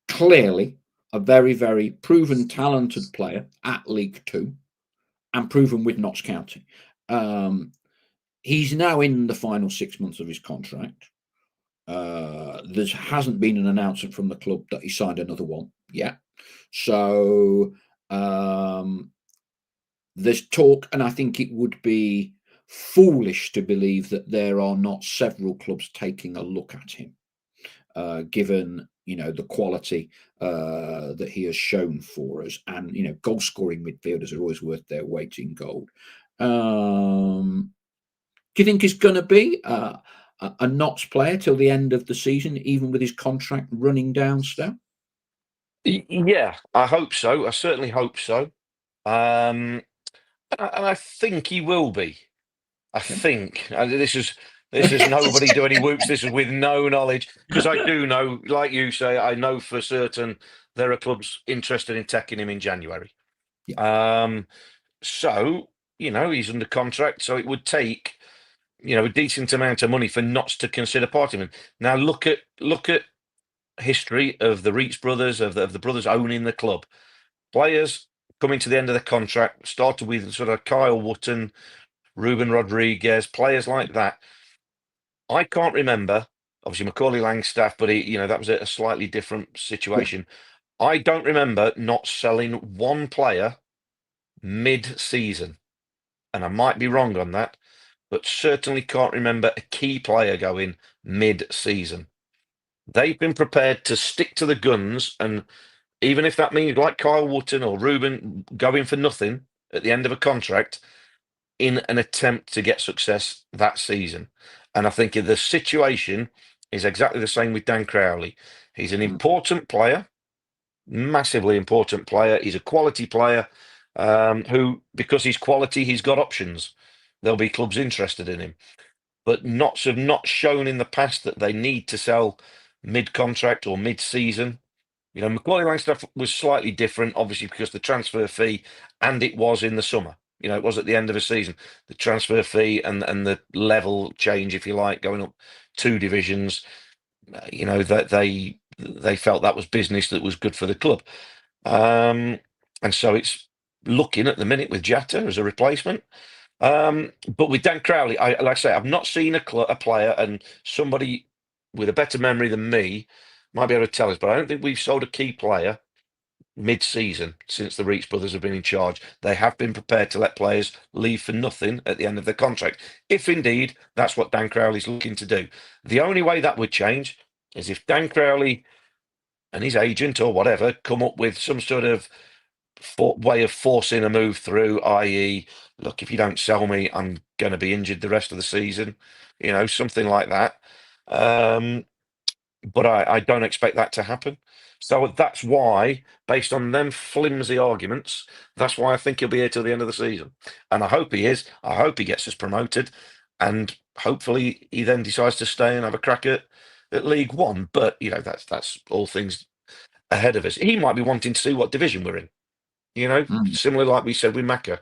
clearly a very, very proven, talented player at League Two and proven with Notts County. He's now in the final 6 months of his contract. There hasn't been an announcement from the club that he signed another one yet. So there's talk, and I think it would be foolish to believe that there are not several clubs taking a look at him, given the quality that he has shown for us, and goal scoring midfielders are always worth their weight in gold. Do you think he's going to be a Notts player till the end of the season, even with his contract running down still? Yeah, I hope so. I certainly hope so. And I think he will be. I think this is nobody do any whoops. This is with no knowledge, because I do know, like you say, I know for certain there are clubs interested in taking him in January. Yeah. So he's under contract, so it would take a decent amount of money for Notts to consider parting him. Now look at history of the Reach brothers, of the brothers owning the club. Players coming to the end of the contract started with sort of Kyle Wootton, Ruben Rodriguez, players like that. I can't remember, obviously Macaulay Langstaff, but that was a slightly different situation. Yeah. I don't remember not selling one player mid-season, and I might be wrong on that, but certainly can't remember a key player going mid-season. They've been prepared to stick to the guns, and even if that means like Kyle Wootton or Ruben going for nothing at the end of a contract, in an attempt to get success that season. And I think the situation is exactly the same with Dan Crowley. He's an important player, massively important player. He's a quality player who, because he's quality, he's got options. There'll be clubs interested in him. But Notts have not shown in the past that they need to sell mid-contract or mid-season. Macaulay Langstaff was slightly different, obviously, because the transfer fee, and it was in the summer. It was at the end of a season. The transfer fee and the level change, if you like, going up two divisions. That they felt that was business that was good for the club, and so it's looking at the minute with Jatta as a replacement. But with Dan Crowley, like I say, I've not seen a player, and somebody with a better memory than me might be able to tell us, but I don't think we've sold a key player mid-season since the Reach brothers have been in charge. They have been prepared to let players leave for nothing at the end of their contract, if indeed that's what Dan Crowley's looking to do. The only way that would change is if Dan Crowley and his agent or whatever come up with some sort of way of forcing a move through, i.e., look, if you don't sell me, I'm going to be injured the rest of the season, something like that. But I don't expect that to happen. So that's why, based on them flimsy arguments, that's why I think he'll be here till the end of the season. And I hope he is. I hope he gets us promoted. And hopefully he then decides to stay and have a crack at League One. But, that's all things ahead of us. He might be wanting to see what division we're in. Mm. Similar like we said with Maka.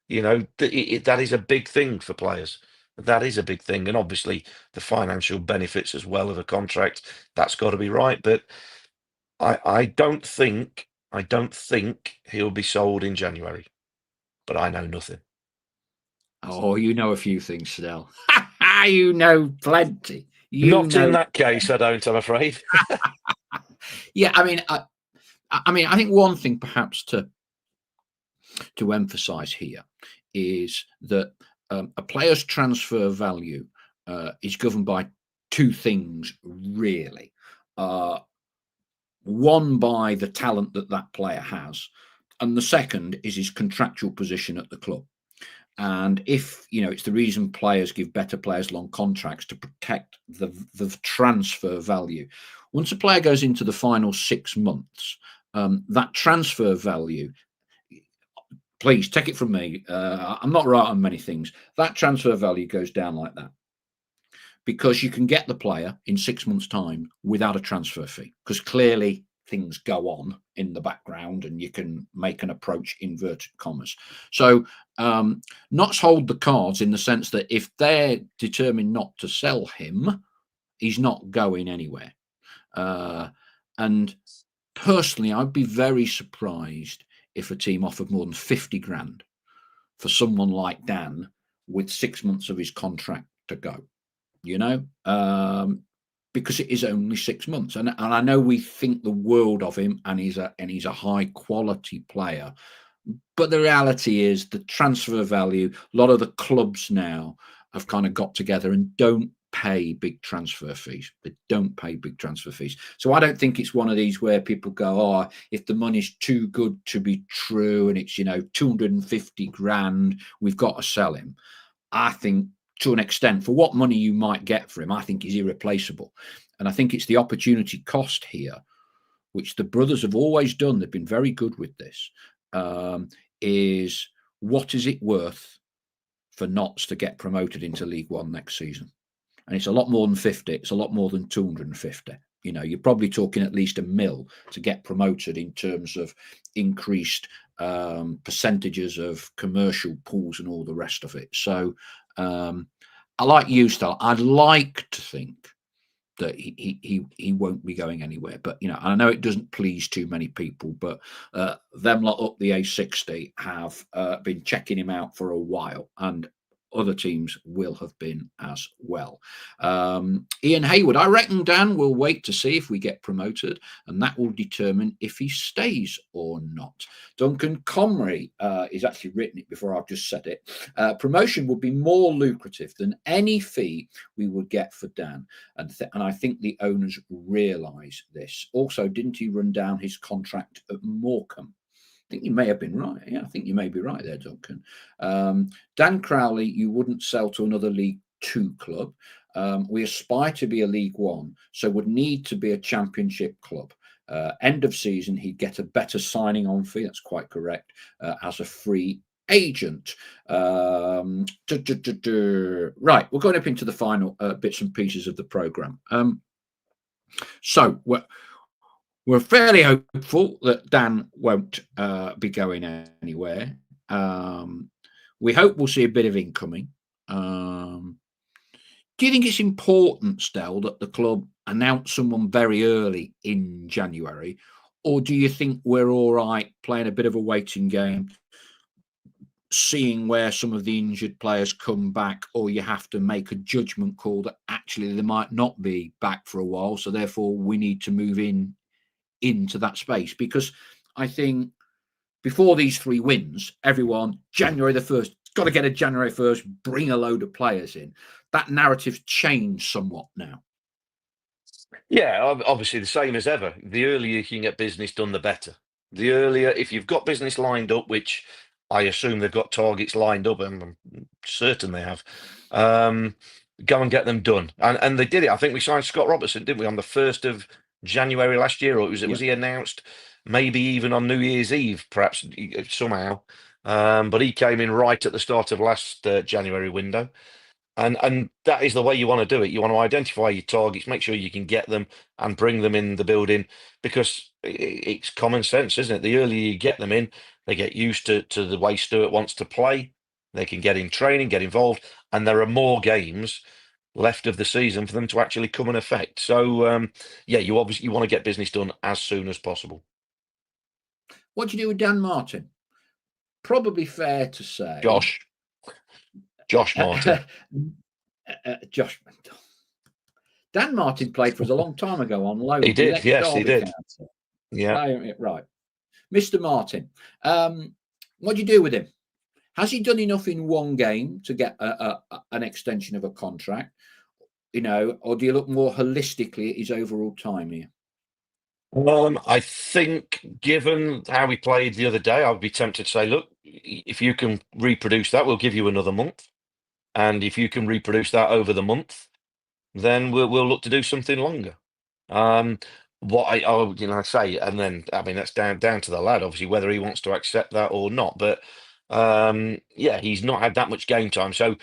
That is a big thing for players. That is a big thing, and obviously the financial benefits as well of a contract. That's got to be right. But I don't think he'll be sold in January. But I know nothing. Oh, you know a few things, Snell. You know plenty. You Not in know. that case, I don't. I'm afraid. Yeah, I think one thing perhaps to emphasise here is that a player's transfer value is governed by two things, really. Uh, One by the talent that that player has, and the second is his contractual position at the club. And if it's the reason players give better players long contracts to protect the transfer value. Once a player goes into the final 6 months, that transfer value, please take it from me, I'm not right on many things. That transfer value goes down like that because you can get the player in 6 months' time without a transfer fee, because clearly things go on in the background and you can make an approach, inverted commas. So Notts hold the cards in the sense that if they're determined not to sell him, he's not going anywhere. And personally, I'd be very surprised if a team offered more than 50 grand for someone like Dan with 6 months of his contract to go, you know, because it is only 6 months. And I know we think the world of him, and he's a high quality player. But the reality is the transfer value, a lot of the clubs now have kind of got together and don't pay big transfer fees. They don't pay big transfer fees. So I don't think it's one of these where people go, oh, if the money's too good to be true and it's, 250 grand, we've got to sell him. I think to an extent, for what money you might get for him, I think he's irreplaceable. And I think it's the opportunity cost here, which the brothers have always done. They've been very good with this. Is what is it worth for Notts to get promoted into League One next season? And it's a lot more than 50. It's a lot more than 250. You're probably talking at least £1 million to get promoted in terms of increased percentages of commercial pools and all the rest of it. So I like you, Stal. I'd like to think that he won't be going anywhere. But I know it doesn't please too many people, but them lot up the A60 have been checking him out for a while, and other teams will have been as well. Ian Hayward, I reckon Dan will wait to see if we get promoted, and that will determine if he stays or not. Duncan Comrie is actually written it before I've just said it. Promotion would be more lucrative than any fee we would get for Dan, and I think the owners realise this. Also, didn't he run down his contract at Morecambe? I think you may have been right. Yeah, I think you may be right there, Duncan. Dan Crowley, you wouldn't sell to another League Two club. We aspire to be a League One, so would need to be a Championship club. End of season, he'd get a better signing on fee. That's quite correct. As a free agent. Right, we're going up into the final bits and pieces of the programme. So we're fairly hopeful that Dan won't be going anywhere. We hope we'll see a bit of incoming. Do you think it's important, Stel, that the club announce someone very early in January? Or do you think we're all right playing a bit of a waiting game, seeing where some of the injured players come back, or you have to make a judgment call that actually they might not be back for a while, so therefore we need to move into that space? Because I think before these 3 wins, everyone, January the 1st, got to get a January 1st, bring a load of players in. That narrative's changed somewhat now. Yeah, obviously the same as ever. The earlier you can get business done, the better. The earlier, if you've got business lined up, which I assume they've got targets lined up, and I'm certain they have, go and get them done. And they did it. I think we signed Scott Robertson, didn't we, on the 1st of January last year, or was he announced maybe even on New Year's Eve, perhaps somehow. But he came in right at the start of last January window. And that is the way you want to do it. You want to identify your targets, make sure you can get them and bring them in the building, because it's common sense, isn't it? The earlier you get them in, they get used to the way Stuart wants to play. They can get in training, get involved, and there are more games left of the season for them to actually come and affect. So yeah, you want to get business done as soon as possible. What do you do with Dan Martin? Probably fair to say. Josh Martin. Josh. Dan Martin played for us a long time ago on loan. He did, left yes, he Derby did. County. Yeah. Right. Mr. Martin, what do you do with him? Has he done enough in one game to get an extension of a contract? Or do you look more holistically at his overall time here? I think, given how we played the other day, I would be tempted to say, look, if you can reproduce that, we'll give you another month. And if you can reproduce that over the month, then we'll look to do something longer. What I say, and then I mean that's down to the lad, obviously, whether he wants to accept that or not. But yeah, he's not had that much game time, so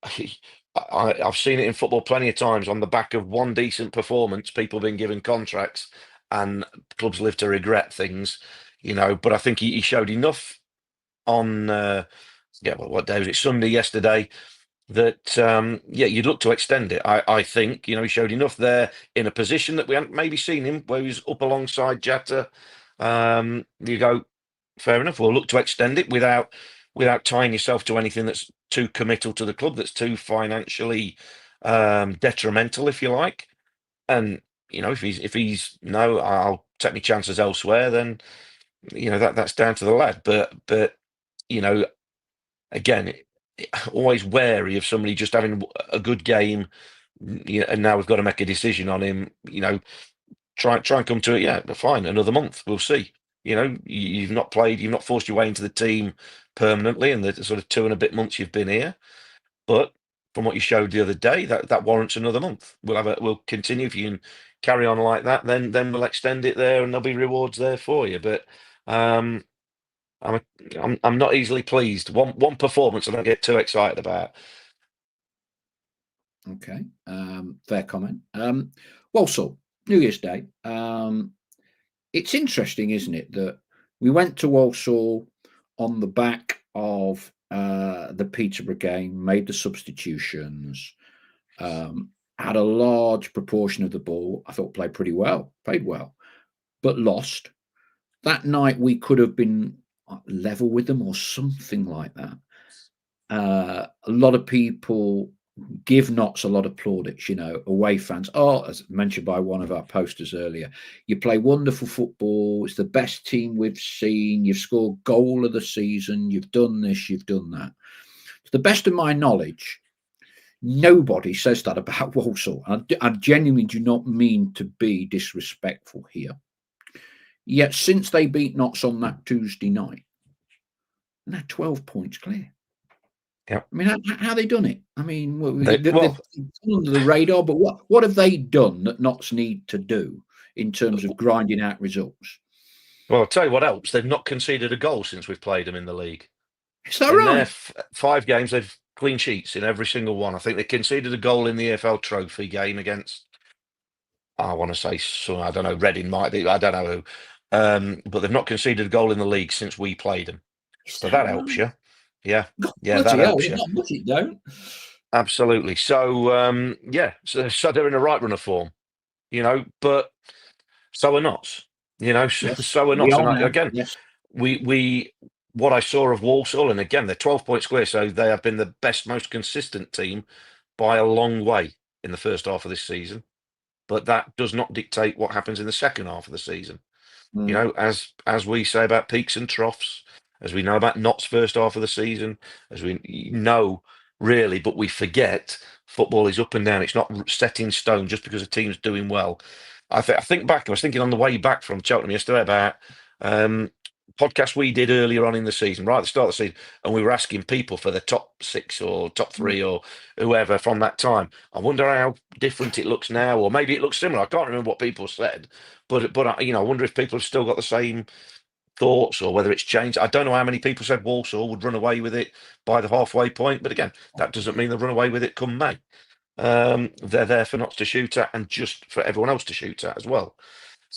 I've seen it in football plenty of times. On the back of one decent performance, people have been given contracts, and clubs live to regret things, But I think he showed enough on what day was it? Sunday yesterday. That yeah, you'd look to extend it. I think he showed enough there in a position that we hadn't maybe seen him, where he was up alongside Jatta. You go, fair enough. We'll look to extend it without tying yourself to anything that's too committal to the club, that's too financially detrimental, if you like. And if he's no, I'll take my chances elsewhere. Then that's down to the lad. But again, always wary of somebody just having a good game, and now we've got to make a decision on him. Try and come to it. Yeah, fine, another month, we'll see. You've not played, you've not forced your way into the team permanently in the sort of 2 and a bit months you've been here. But from what you showed the other day, that warrants another month. We'll continue. If you can carry on like that, then we'll extend it there, and there'll be rewards there for you. But I'm not easily pleased. One performance I don't get too excited about. Okay, fair comment. Walsall, New Year's Day. It's interesting, isn't it, that we went to Walsall on the back of the Peterborough game, made the substitutions, had a large proportion of the ball. I thought played well, but lost. That night we could have been level with them or something like that. A lot of people give Notts a lot of plaudits, away fans. Oh, as mentioned by one of our posters earlier, you play wonderful football. It's the best team we've seen. You've scored goal of the season. You've done this, you've done that. To the best of my knowledge, nobody says that about Walsall. I genuinely do not mean to be disrespectful here. Yet since they beat Notts on that Tuesday night, they're 12 points clear. Yeah. I mean, how they done it? I mean, they're under the radar, but what have they done that Notts need to do in terms of grinding out results? Well, I'll tell you what helps. They've not conceded a goal since we've played them in the league. Is that in right? their 5 games, they've clean sheets in every single one. I think they conceded a goal in the EFL Trophy game against, I want to say, I don't know, Reading might be, I don't know who. But they've not conceded a goal in the league since we played them. So that helps you. Yeah. Yeah, that helps you. Not much it don't. Absolutely. So, yeah, so they're in a right run of form, but so are Notts, Yes, so are we Notts. are And now. again, Yes. we what I saw of Walsall, and again, they're 12 points clear, so they have been the best, most consistent team by a long way in the first half of this season. But that does not dictate what happens in the second half of the season. As we say about peaks and troughs, as we know about Notts' first half of the season, as we know really, but we forget football is up and down. It's not set in stone just because a team's doing well. I think back. I was thinking on the way back from Cheltenham yesterday about podcast we did earlier on in the season, right at the start of the season, and we were asking people for the top 6 or top 3 or whoever from that time. I wonder how different it looks now, or maybe it looks similar. I can't remember what people said, but I wonder if people have still got the same thoughts or whether it's changed. I don't know how many people said Walsall would run away with it by the halfway point, but again, that doesn't mean they'll run away with it come May. They're there for Notts to shoot at and just for everyone else to shoot at as well.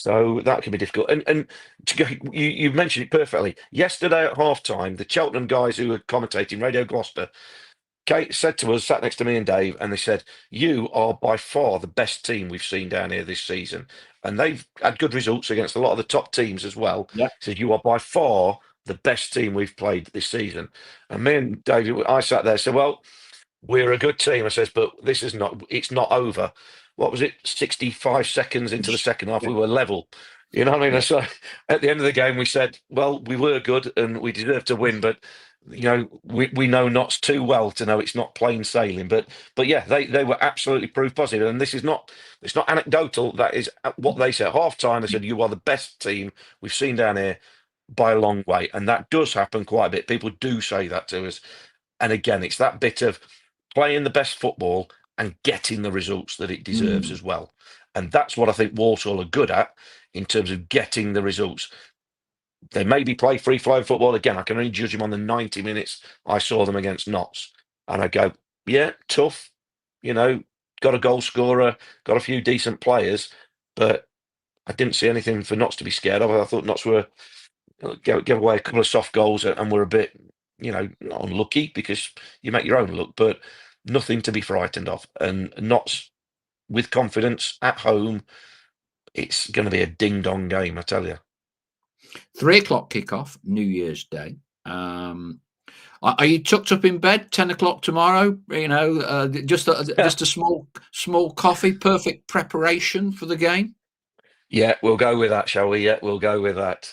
So that can be difficult. And to go, you mentioned it perfectly. Yesterday at half time, the Cheltenham guys who were commentating Radio Gloucester Kate said to us, sat next to me and Dave, and they said, "You are by far the best team we've seen down here this season." And they've had good results against a lot of the top teams as well. Yeah. Said, "You are by far the best team we've played this season." And me and Dave, I sat there and said, "Well, we're a good team." I says, "But this is not, it's not over." What was it? 65 seconds into the second half, Yeah. we were level. You know what I mean? Yeah. So at the end of the game, we said, well, we were good and we deserved to win, but we know Notts too well to know it's not plain sailing. But yeah, they were absolutely proof positive. And this is not, it's not anecdotal. That is what they said. Half time, they said, "You are the best team we've seen down here by a long way." And that does happen quite a bit. People do say that to us. And again, it's that bit of playing the best football and getting the results that it deserves Mm. as well. And that's what I think Walsall are good at in terms of getting the results. They maybe play free flowing football. Again, I can only judge them on the 90 minutes I saw them against Notts. And I go, yeah, tough, you know, got a goal scorer, got a few decent players, but I didn't see anything for Notts to be scared of. I thought Notts were give away a couple of soft goals and were a bit, not unlucky because you make your own luck, but nothing to be frightened of. And Notts with confidence at home, it's going to be a ding dong game, I tell you. 3 o'clock kickoff, New Year's Day. Are you tucked up in bed? 10 o'clock tomorrow. Just a small coffee. Perfect preparation for the game. Yeah, we'll go with that, shall we? Yeah, we'll go with that.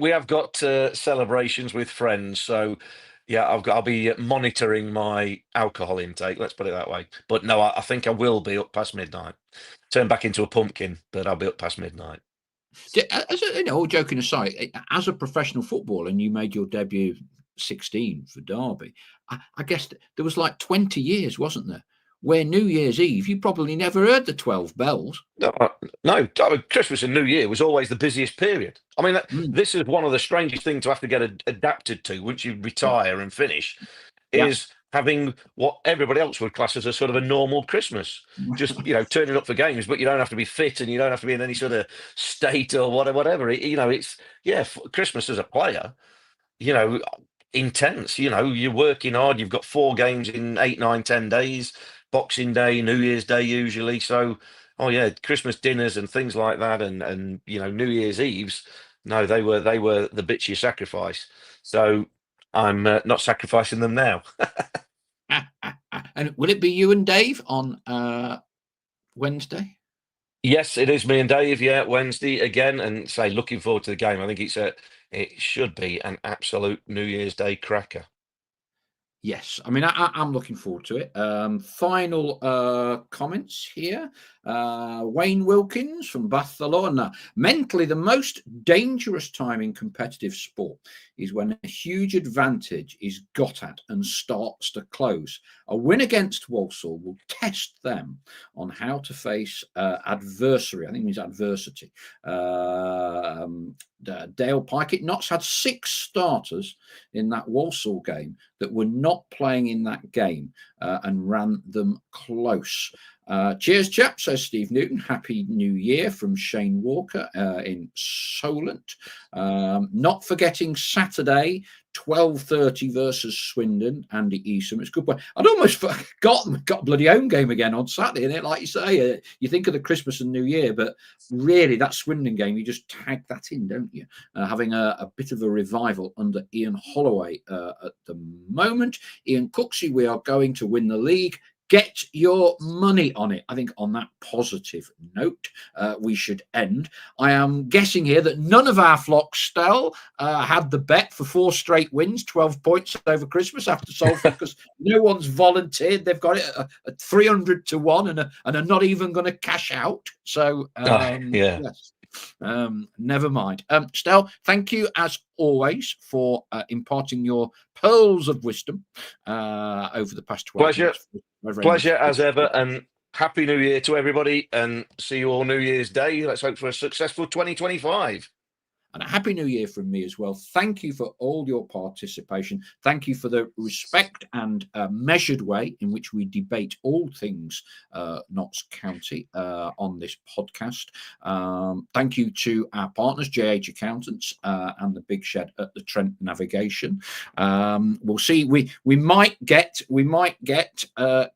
We have got celebrations with friends, so yeah, I'll be monitoring my alcohol intake. Let's put it that way. But no, I think I will be up past midnight. Turn back into a pumpkin, but I'll be up past midnight. All joking aside, as a professional footballer, and you made your debut 16 for Derby, I guess there was like 20 years, wasn't there? Where New Year's Eve, you probably never heard the 12 bells. No, no. I mean, Christmas and New Year was always the busiest period. I mean, Mm, this is one of the strangest things to have to get adapted to once you yeah, retire and finish, yeah. is having what everybody else would class as a sort of a normal Christmas. Just turning up for games, but you don't have to be fit and you don't have to be in any sort of state or whatever. It's Christmas as a player. You know, intense. You're working hard. You've got 4 games in 8, 9, 10 days. Boxing Day, New Year's Day, usually. So, oh yeah, Christmas dinners and things like that, and New Year's Eves. No, they were the bits you sacrifice. So I'm not sacrificing them now. And will it be you and Dave on Wednesday? Yes, it is me and Dave. Yeah, Wednesday again, and say looking forward to the game. I think it should be an absolute New Year's Day cracker. Yes, I mean I'm looking forward to it. Final comments here. Wayne Wilkins from Barcelona. Mentally, the most dangerous time in competitive sport is when a huge advantage is got at and starts to close. A win against Walsall will test them on how to face adversary. I think it means adversity. Dale Pikett Notts had 6 starters in that Walsall game that were not playing in that game and ran them close. Cheers, chap, says Steve Newton. Happy New Year from Shane Walker in Solent. Not forgetting Saturday, 12:30 versus Swindon. Andy Easom. It's a good point. I'd almost forgotten we've got a bloody home game again on Saturday, and like you say, you think of the Christmas and New Year, but really that Swindon game, you just tag that in, don't you? Having a bit of a revival under Ian Holloway at the moment. Ian Cooksey, we are going to win the league. Get your money on it. I think on that positive note, we should end. I am guessing here that none of our flocks, Stell, had the bet for 4 straight wins, 12 points over Christmas after Salford, because no one's volunteered. They've got it at 300 to 1 and are not even going to cash out. So, Yeah. yes. Never mind. Stell, thank you as always for imparting your pearls of wisdom over the past 12 months. Pleasure as ever, and Happy New Year to everybody, and see you all New Year's Day. Let's hope for a successful 2025. and a happy new year from me as well. Thank you for all your participation. Thank you for the respect and measured way in which we debate all things Notts County on this podcast. Thank you to our partners, JH Accountants and the Big Shed at the Trent Navigation. We'll see. We might get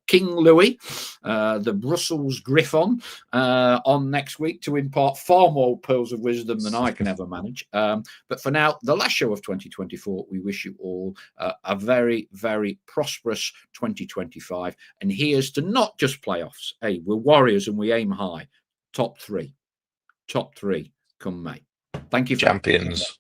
King Louis, the Brussels Griffon, on next week to impart far more pearls of wisdom than I can ever manage. But for now, the last show of 2024, we wish you all a very, very prosperous 2025. And here's to not just playoffs. Hey, we're Warriors and we aim high. Top three come May. Thank you. Champions.